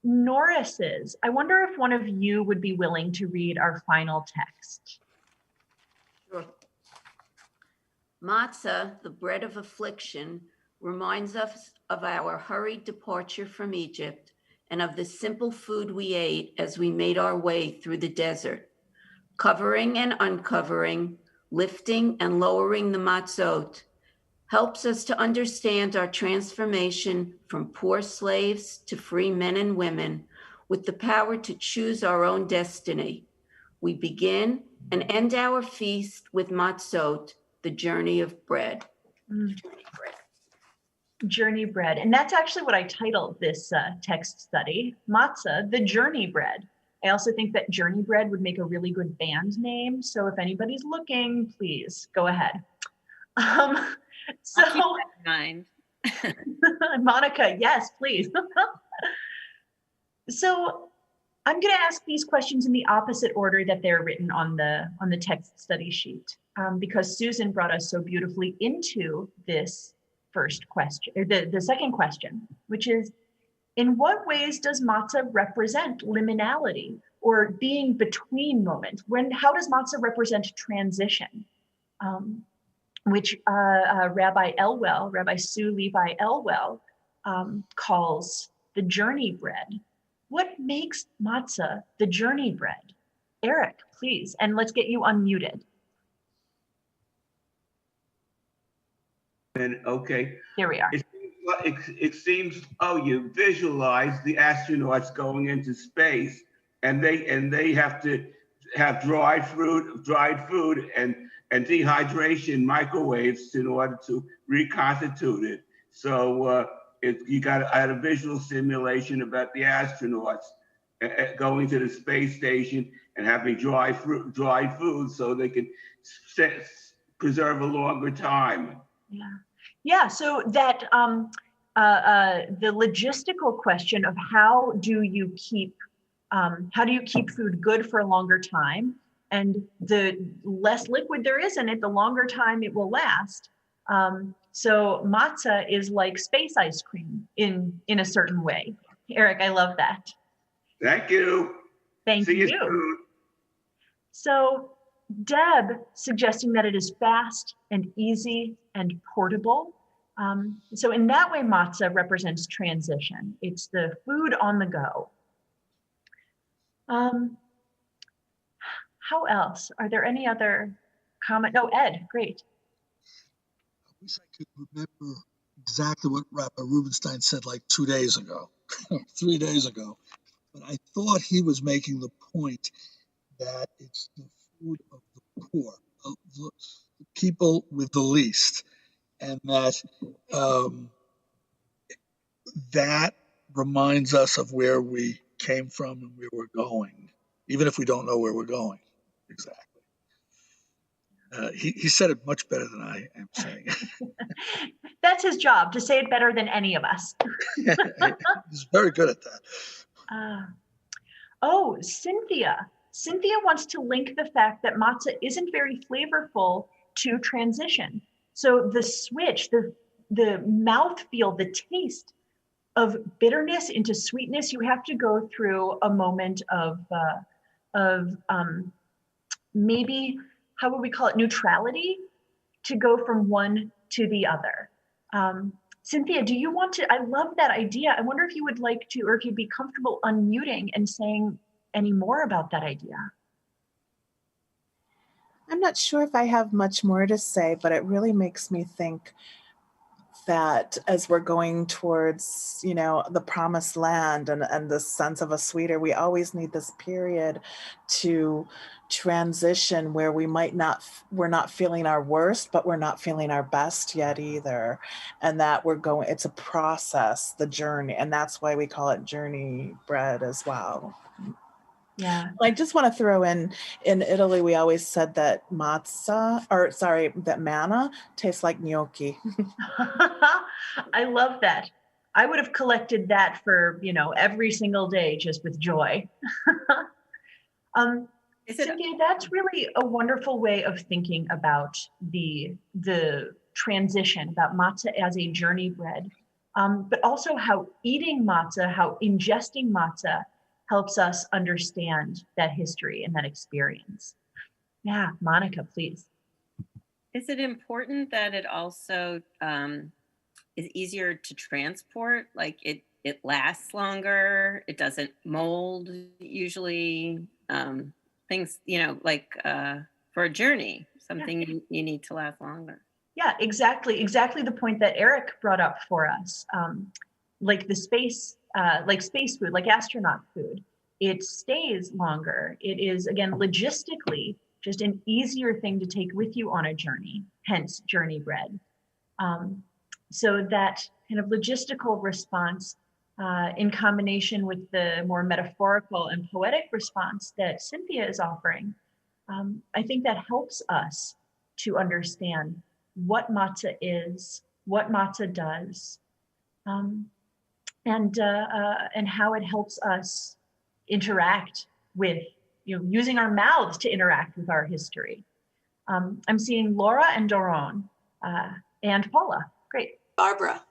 Norris's, I wonder if one of you would be willing to read our final text. Sure. Matzah, the bread of affliction, reminds us of our hurried departure from Egypt and of the simple food we ate as we made our way through the desert, covering and uncovering, lifting and lowering the matzot, helps us to understand our transformation from poor slaves to free men and women with the power to choose our own destiny. We begin and end our feast with matzot, the journey of bread. Journey bread. And that's actually what I titled this text study, Matzah, the journey bread. I also think that journey bread would make a really good band name. So if anybody's looking, please go ahead. So I'll keep that in mind. Monica, yes, please. So I'm going to ask these questions in the opposite order that they're written on the text study sheet, because Susan brought us so beautifully into this first question, or the second question, which is, in what ways does matzah represent liminality or being between moments? How does matzah represent transition? Which Rabbi Sue Levi Elwell calls the journey bread. What makes matzah the journey bread? Eric, please, and let's get you unmuted. And okay. Here we are. It seems, you visualize the astronauts going into space and they have to have dried food and dehydration microwaves in order to reconstitute it. So I had a visual simulation about the astronauts going to the space station and having dried food so they can preserve a longer time. Yeah. So that the logistical question of how do you keep food good for a longer time, and the less liquid there is in it, the longer time it will last. So matzah is like space ice cream in a certain way. Eric, I love that. Thank you. Thank See you. soon. So Deb suggesting that it is fast and easy and portable. So in that way, matzah represents transition. It's the food on the go. How else? Are there any other comment? Oh, Ed, great. I wish I could remember exactly what Rabbi Rubenstein said like 2 days ago, 3 days ago. But I thought he was making the point that it's the food of the poor, the people with the least, and that that reminds us of where we came from and where we're going, even if we don't know where we're going exactly. He said it much better than I am saying. That's his job, to say it better than any of us. He's very good at that. Oh, Cynthia. Cynthia wants to link the fact that matzah isn't very flavorful to transition. So the switch, the mouthfeel, the taste of bitterness into sweetness, you have to go through a moment of maybe, how would we call it, neutrality, to go from one to the other. Cynthia, do you want to, I love that idea. I wonder if you would like to, or if you'd be comfortable unmuting and saying any more about that idea. I'm not sure if I have much more to say, but it really makes me think that as we're going towards, the promised land and the sense of a sweeter, we always need this period to transition where we're not feeling our worst, but we're not feeling our best yet either. And that it's a process, the journey. And that's why we call it journey bread as well. Yeah. I just want to throw in Italy, we always said that that manna tastes like gnocchi. I love that. I would have collected that for, every single day, just with joy. Cynthia, that's really a wonderful way of thinking about the transition, about matzah as a journey bread, but also how eating matzah, how ingesting matzah helps us understand that history and that experience. Yeah, Monica, please. Is it important that it also is easier to transport? Like it lasts longer, it doesn't mold usually, things, for a journey, something you need to last longer. Yeah, exactly the point that Eric brought up for us. Like the space, like space food, like astronaut food, it stays longer. It is, again, logistically just an easier thing to take with you on a journey, hence journey bread. So that kind of logistical response in combination with the more metaphorical and poetic response that Cynthia is offering, I think that helps us to understand what matzah is, what matzah does, and how it helps us interact with, using our mouths to interact with our history. I'm seeing Laura and Doron and Paula. Great. Barbara.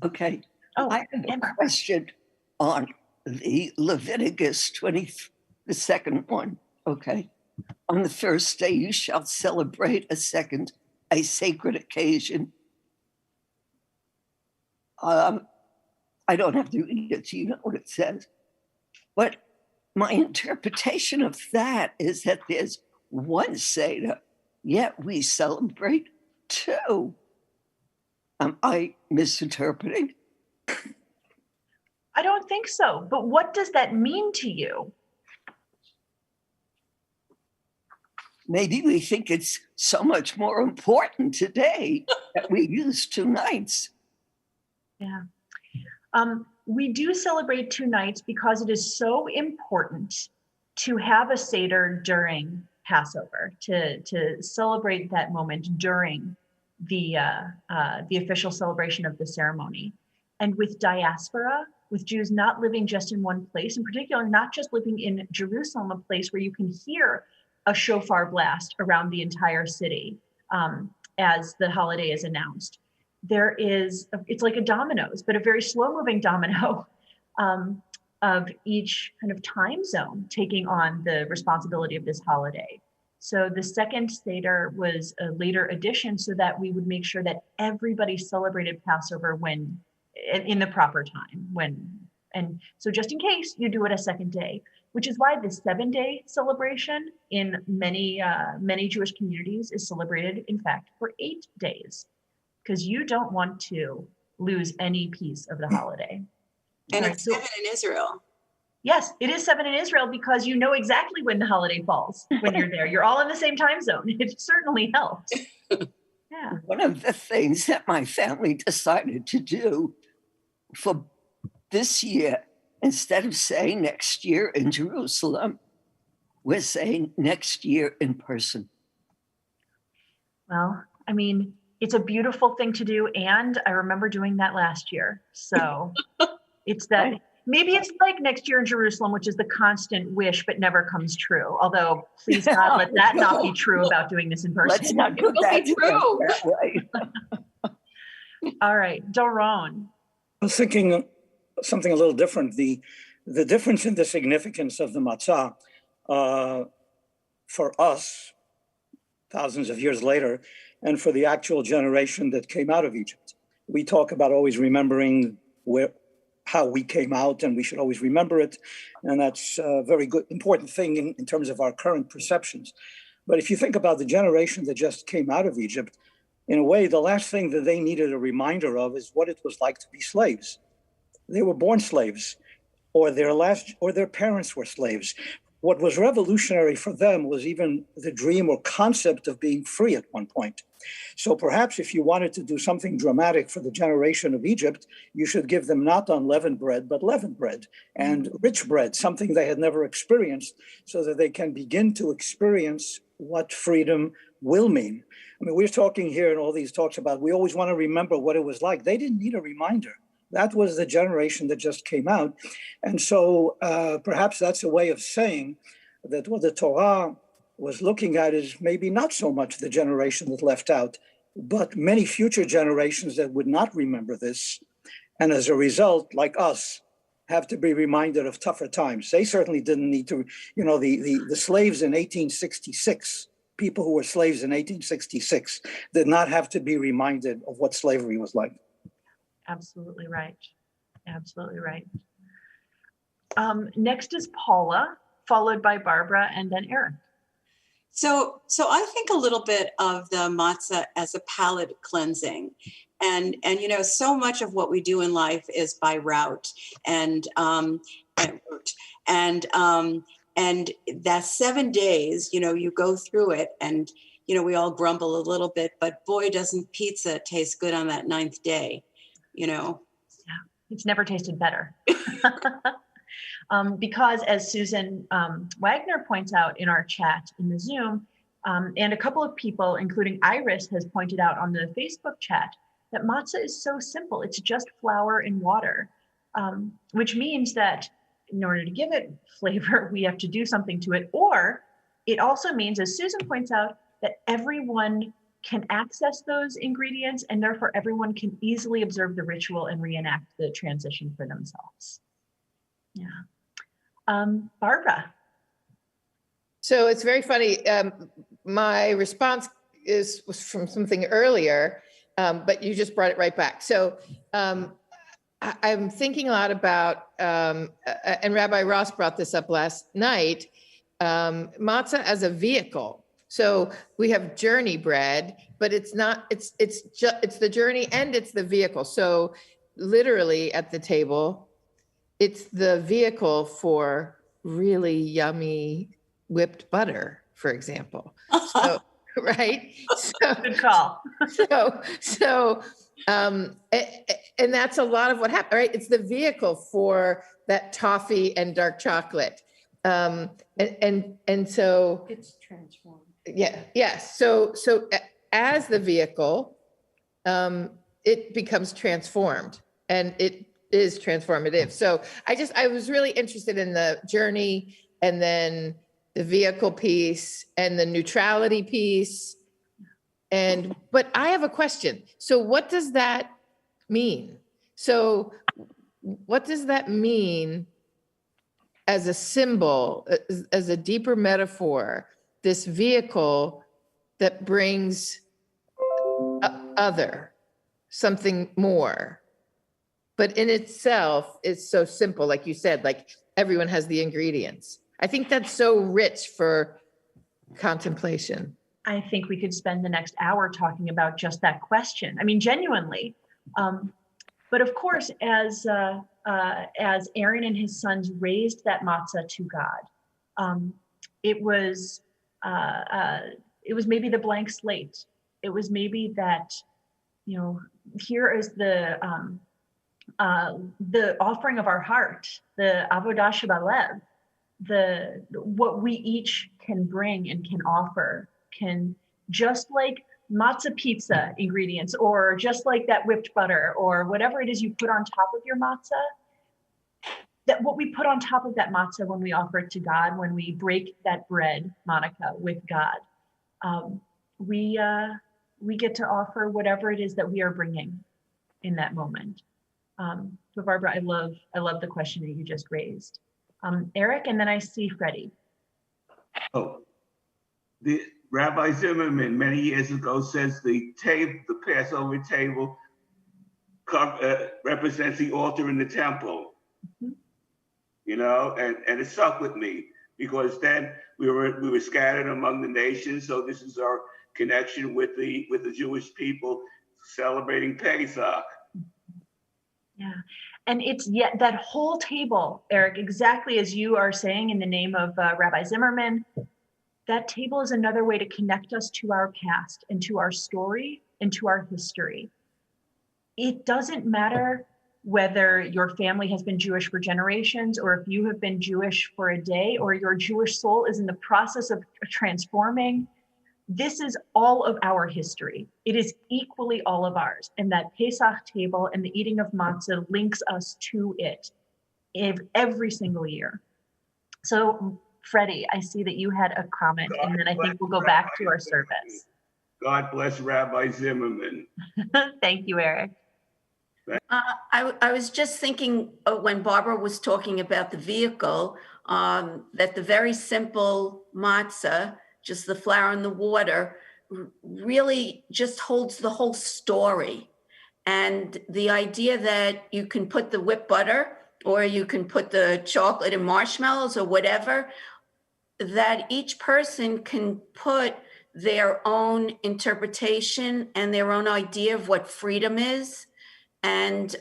Okay. Oh, I have a question on the Leviticus 20, the second one. Okay. On the first day, you shall celebrate a sacred occasion. I don't have to read it, you know what it says. But my interpretation of that is that there's one Seder, yet we celebrate two. Am I misinterpreting? I don't think so. But what does that mean to you? maybe we think it's so much more important today that we use 2 nights. Yeah. We do celebrate 2 nights because it is so important to have a Seder during Passover, to celebrate that moment during the official celebration of the ceremony. And with diaspora, with Jews not living just in one place, in particular, not just living in Jerusalem, a place where you can hear a shofar blast around the entire city as the holiday is announced. It's like a dominoes, but a very slow moving domino of each kind of time zone taking on the responsibility of this holiday. So the second Seder was a later addition so that we would make sure that everybody celebrated Passover in the proper time. And so just in case, you do it a second day, which is why the 7-day celebration in many Jewish communities is celebrated, in fact, for 8 days, because you don't want to lose any piece of the holiday. And it's 7 in Israel. Yes, it is 7 in Israel because you know exactly when the holiday falls when you're there. You're all in the same time zone. It certainly helps. Yeah. One of the things that my family decided to do for this year, instead of saying next year in Jerusalem, we're saying next year in person. Well, I mean, it's a beautiful thing to do. And I remember doing that last year. So it's that, maybe it's like next year in Jerusalem, which is the constant wish, but never comes true. Although, please God, let that not be true about doing this in person. Let's not put that true. that way. All right, Doron. I was thinking something a little different. The difference in the significance of the matzah for us, thousands of years later, and for the actual generation that came out of Egypt. We talk about always remembering how we came out, and we should always remember it. And that's a very good, important thing in terms of our current perceptions. But if you think about the generation that just came out of Egypt, in a way, the last thing that they needed a reminder of is what it was like to be slaves. They were born slaves, or their parents were slaves. What was revolutionary for them was even the dream or concept of being free at one point. So perhaps if you wanted to do something dramatic for the generation of Egypt, you should give them not unleavened bread, but leavened bread and rich bread, something they had never experienced, so that they can begin to experience what freedom will mean. I mean, we're talking here in all these talks about, we always want to remember what it was like. They didn't need a reminder. That was the generation that just came out. And so perhaps that's a way of saying that what the Torah was looking at is maybe not so much the generation that left out, but many future generations that would not remember this. And as a result, like us, have to be reminded of tougher times. They certainly didn't need to, the slaves in 1866, people who were slaves in 1866 did not have to be reminded of what slavery was like. Absolutely right. Absolutely right. Next is Paula, followed by Barbara, and then Eric. So I think a little bit of the matzah as a palate cleansing. And so much of what we do in life is by route and that 7 days, you go through it and, we all grumble a little bit, but boy, doesn't pizza taste good on that 9th day, Yeah, it's never tasted better. Because as Susan Wagner points out in our chat in the Zoom, and a couple of people, including Iris, has pointed out on the Facebook chat, that matzah is so simple. It's just flour and water, which means that in order to give it flavor, we have to do something to it. Or it also means, as Susan points out, that everyone can access those ingredients, and therefore everyone can easily observe the ritual and reenact the transition for themselves. Yeah. Barbara. So it's very funny. My response was from something earlier, but you just brought it right back. So I'm thinking a lot about, and Rabbi Ross brought this up last night, matzah as a vehicle. So we have journey bread, but it's the journey and it's the vehicle. So literally at the table, it's the vehicle for really yummy whipped butter for example. So, right? So, good call. And that's a lot of what happened, right? It's the vehicle for that toffee and dark chocolate. And so It's transformed. Yes. So as the vehicle, it becomes transformed, and it is transformative. So I was really interested in the journey, and then the vehicle piece, and the neutrality piece. But I have a question. So what does that mean? So what does that mean as a symbol, as a deeper metaphor, this vehicle that brings something more, but in itself is so simple, like you said, like everyone has the ingredients. I think that's so rich for contemplation. I think we could spend the next hour talking about just that question. I mean, genuinely. But of course, as Aaron and his sons raised that matzah to God, it was maybe the blank slate. It was maybe that, here is the offering of our heart, the avodah shebalev, what we each can bring and can offer, can, just like matzah pizza ingredients, or just like that whipped butter, or whatever it is you put on top of your matzah, that what we put on top of that matzah when we offer it to God, when we break that bread, Monica, with God, we get to offer whatever it is that we are bringing in that moment. So Barbara, I love the question that you just raised. Eric, and then I see Freddie. Oh, the Rabbi Zimmerman many years ago says the Passover table represents the altar in the temple. Mm-hmm. And it stuck with me, because then we were scattered among the nations. So this is our connection with the Jewish people celebrating Pesach. Yeah, and it's that whole table, Eric, exactly as you are saying in the name of Rabbi Zimmerman, that table is another way to connect us to our past and to our story and to our history. It doesn't matter whether your family has been Jewish for generations, or if you have been Jewish for a day, or your Jewish soul is in the process of transforming. This is all of our history. It is equally all of ours. And that Pesach table and the eating of matzah links us to it every single year. So Freddie, I see that you had a comment, and then I think we'll go back to our service. God bless Rabbi Zimmerman. Thank you, Eric. I was just thinking when Barbara was talking about the vehicle, that the very simple matzah, just the flour and the water, really just holds the whole story. And the idea that you can put the whipped butter, or you can put the chocolate and marshmallows or whatever, that each person can put their own interpretation and their own idea of what freedom is, and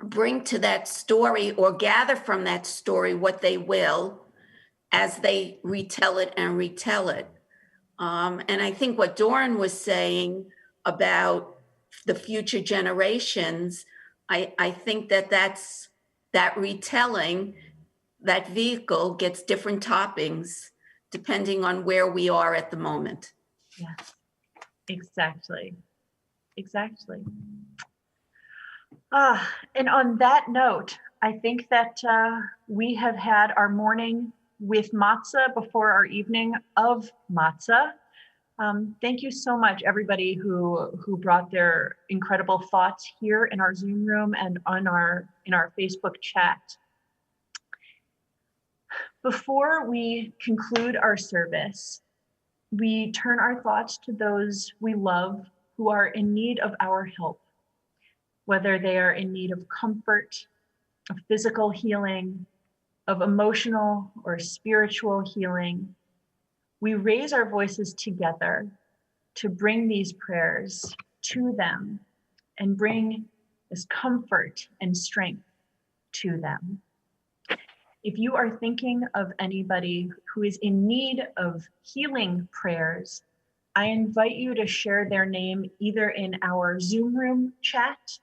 bring to that story, or gather from that story what they will as they retell it and retell it. And I think what Doran was saying about the future generations, I think that's that retelling, that vehicle gets different toppings depending on where we are at the moment. Yeah, exactly. And on that note, I think that we have had our morning with matzah before our evening of matzah. Thank you so much, everybody who brought their incredible thoughts here in our Zoom room and in our Facebook chat. Before we conclude our service, we turn our thoughts to those we love who are in need of our help, whether they are in need of comfort, of physical healing, of emotional or spiritual healing. We raise our voices together to bring these prayers to them and bring this comfort and strength to them. If you are thinking of anybody who is in need of healing prayers, I invite you to share their name either in our Zoom room chat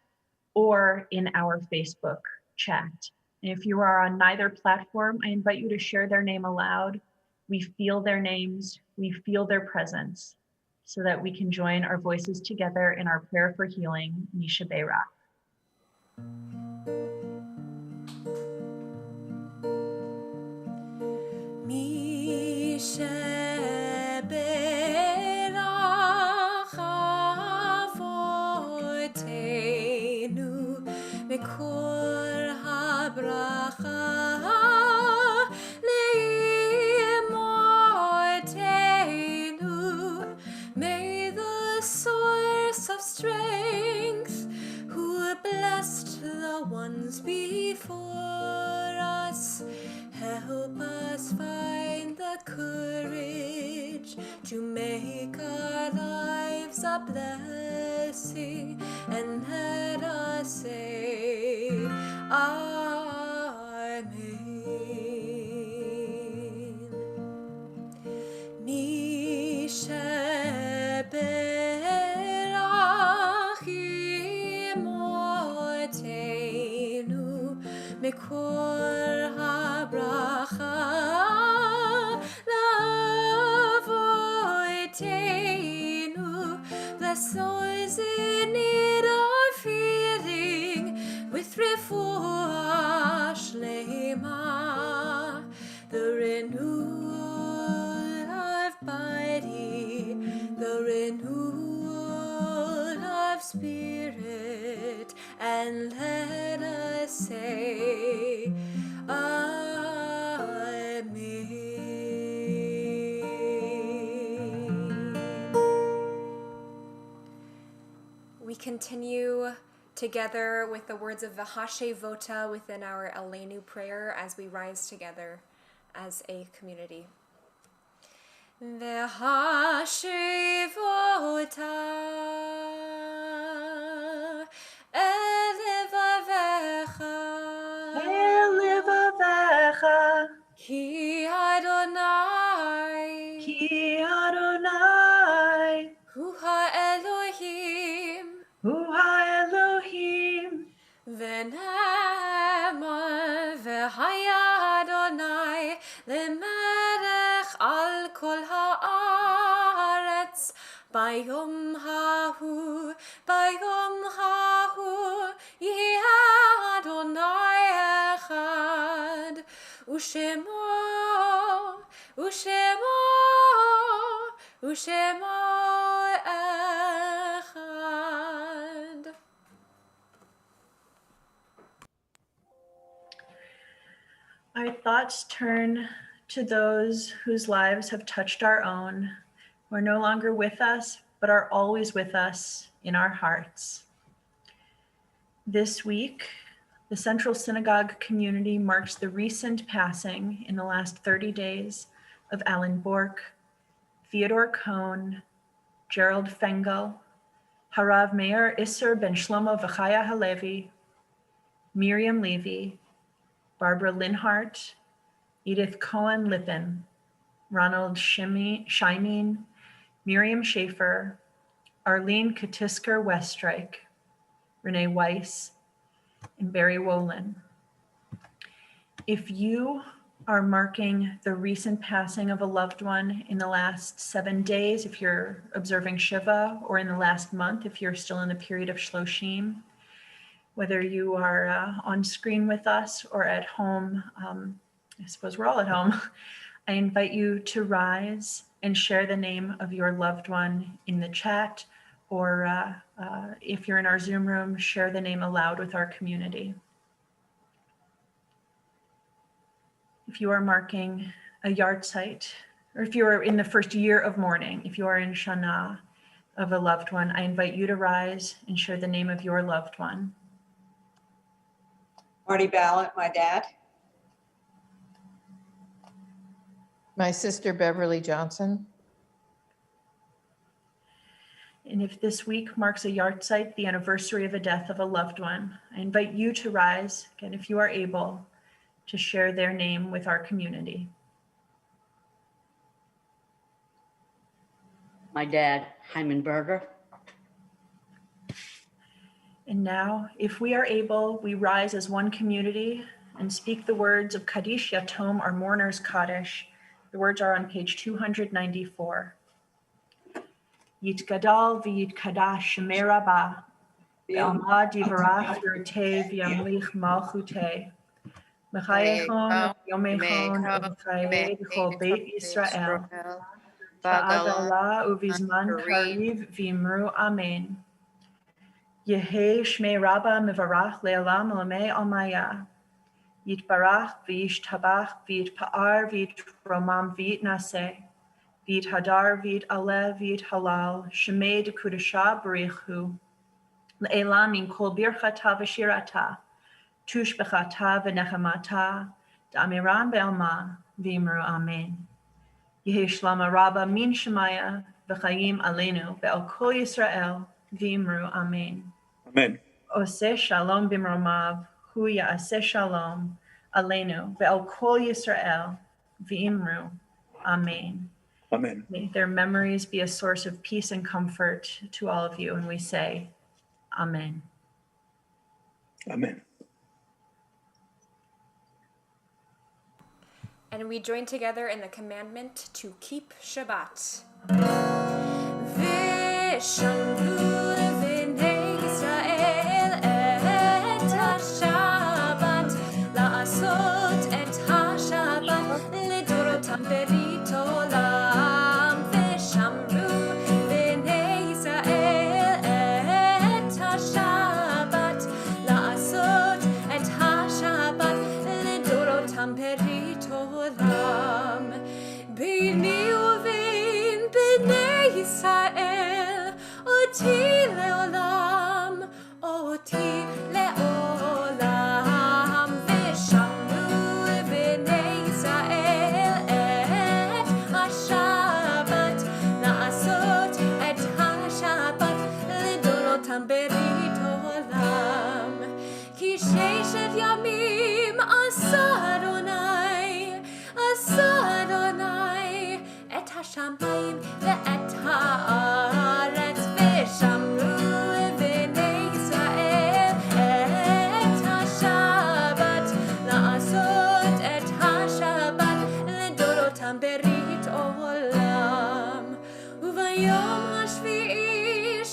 or in our Facebook chat. And if you are on neither platform, I invite you to share their name aloud. We feel their names, we feel their presence, so that we can join our voices together in our prayer for healing, Misha Beirach. Misha Beirach Avotenu Mikol HaBracha Le'imotenu. May the source of strength, who blessed the ones before us, help us find the courage to make our lives a blessing, and let us say Amen. Misha Beirach Imotenu Mikol HaBracha La'avoteinu. Bless those in need of healing with refuah shlema, the renewal of body, the renewal of spirit, and let us say Amen. We continue together with the words of the Hashevota within our Elenu prayer as we rise together as a community. The Hashevota Elevavecha Ki Adonai Hu HaElohim V'nema v'haya Adonai lemelech al kol haaretz bayom hahu yeh Adonai echad ushemo echad. Our thoughts turn to those whose lives have touched our own, who are no longer with us, but are always with us in our hearts. This week, the Central Synagogue community marks the recent passing in the last 30 days of Alan Bork, Theodore Cohn, Gerald Fengel, Harav Meir Isser ben Shlomo V'chaya Halevi, Miriam Levy, Barbara Linhart, Edith Cohen Lippin, Ronald Shimeen, Miriam Schaefer, Arlene Katisker Westreich, Renee Weiss, and Barry Wolin. If you are marking the recent passing of a loved one in the last 7 days, if you're observing Shiva, or in the last month, if you're still in the period of Shloshim, whether you are on screen with us or at home, I suppose we're all at home, I invite you to rise and share the name of your loved one in the chat, or if you're in our Zoom room, share the name aloud with our community. If you are marking a yahrzeit, or if you are in the first year of mourning, if you are in Shana of a loved one, I invite you to rise and share the name of your loved one. Marty Ballot, my dad. My sister, Beverly Johnson. And if this week marks a yahrzeit, the anniversary of the death of a loved one, I invite you to rise, again, if you are able, to share their name with our community. My dad, Hyman Berger. And now, if we are able, we rise as one community and speak the words of Kaddish Yatom, our mourner's Kaddish. The words are on page 294. Yitgadal v'yitkadash shemei rabba, v'alma divarach v'rtei v'yamlich malchutei. Mechayechon v'yomechon v'chayei b'chol Beit Yisrael. V'adala uvizman kariv v'imru amen. Yehei shmei rabba mivarach le'olam olamei almaya. Yitbarach v'yishtabach v'yitpa'ar v'yitromam v'yitnaseh. V'yit hadar v'yit aleh v'yit halal. Shemei dekudasha b'richu. Le'elam min kol birchata v'shirata. Tush b'chata v'nechamata. Da'amiran be'alma v'imru amen. Yehei shlama rabba min shemaya v'chayim aleinu ve'al kol Yisrael v'imru amen. Amen. Oseh shalom b'mromav hu ya'aseh shalom aleinu ve'al kol Yisrael v'imru amen. Amen. May their memories be a source of peace and comfort to all of you, and we say, Amen. Amen. And we join together in the commandment to keep Shabbat. Israel, oti leolam, v'shamru b'nei Israel et hashabat, la'asot et hashabat lidorotam berit olam. Ki sheishet yamim asa Adonai, et hashamayim ve'et haaretz v'shamru b'nei Israel et hashabat, la'asot et hashabat lidorotam berit olam. Uvayom hashvi'i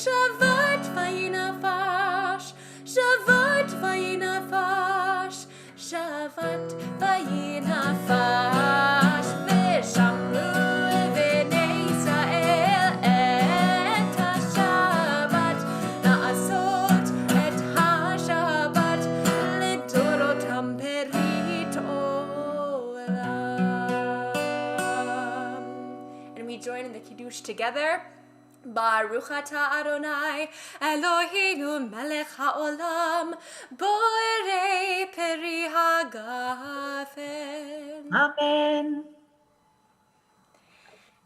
shavat vayinafash, shavat vayinafash, shavat vayinafash, v'shamru b'nei Israel et hashabat, la'asot et hashabat lidorotam berit olam. And we join in the Kiddush together. Baruch atah Adonai Eloheinu melech haolam borei peri hagafen. Amen.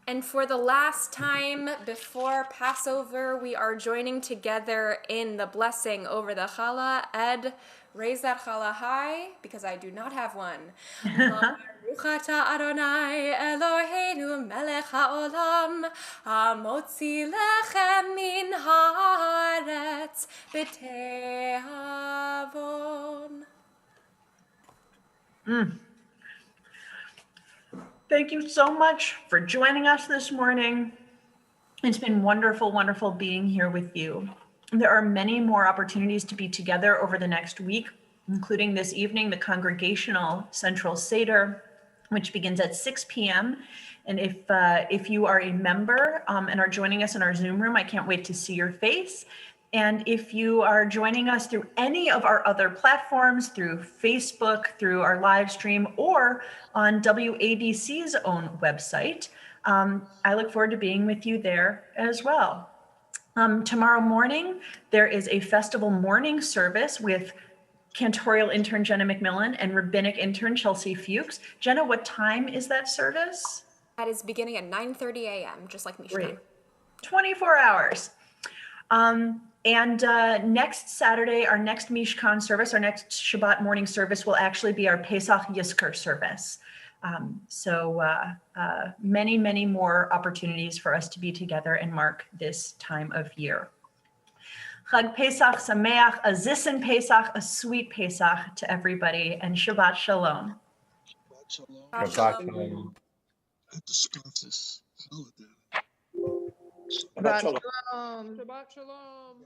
And for the last time before Passover, we are joining together in the blessing over the challah. Ed, raise that challah high because I do not have one. Baruch atah Adonai Eloheinu melech haolam hamotzi lechem min haaretz b'tehavon. Thank you so much for joining us this morning. It's been wonderful, wonderful being here with you. There are many more opportunities to be together over the next week, including this evening, the congregational Central Seder, which begins at 6 p.m. And if you are a member and are joining us in our Zoom room, I can't wait to see your face. And if you are joining us through any of our other platforms, through Facebook, through our live stream, or on WABC's own website, I look forward to being with you there as well. Tomorrow morning, there is a festival morning service with cantorial intern Jenna McMillan and rabbinic intern Chelsea Fuchs. Jenna, what time is that service? That is beginning at 9:30 a.m., just like Mishkan. Great. 24 hours. And next Saturday, our next Mishkan service, our next Shabbat morning service will actually be our Pesach Yizkor service. So many, many more opportunities for us to be together and mark this time of year. Chag Pesach Sameach, a Zissin Pesach, a sweet Pesach to everybody, and Shabbat Shalom. Shabbat shalom. At the Scotus holiday. Shabbat shalom. Shabbat shalom.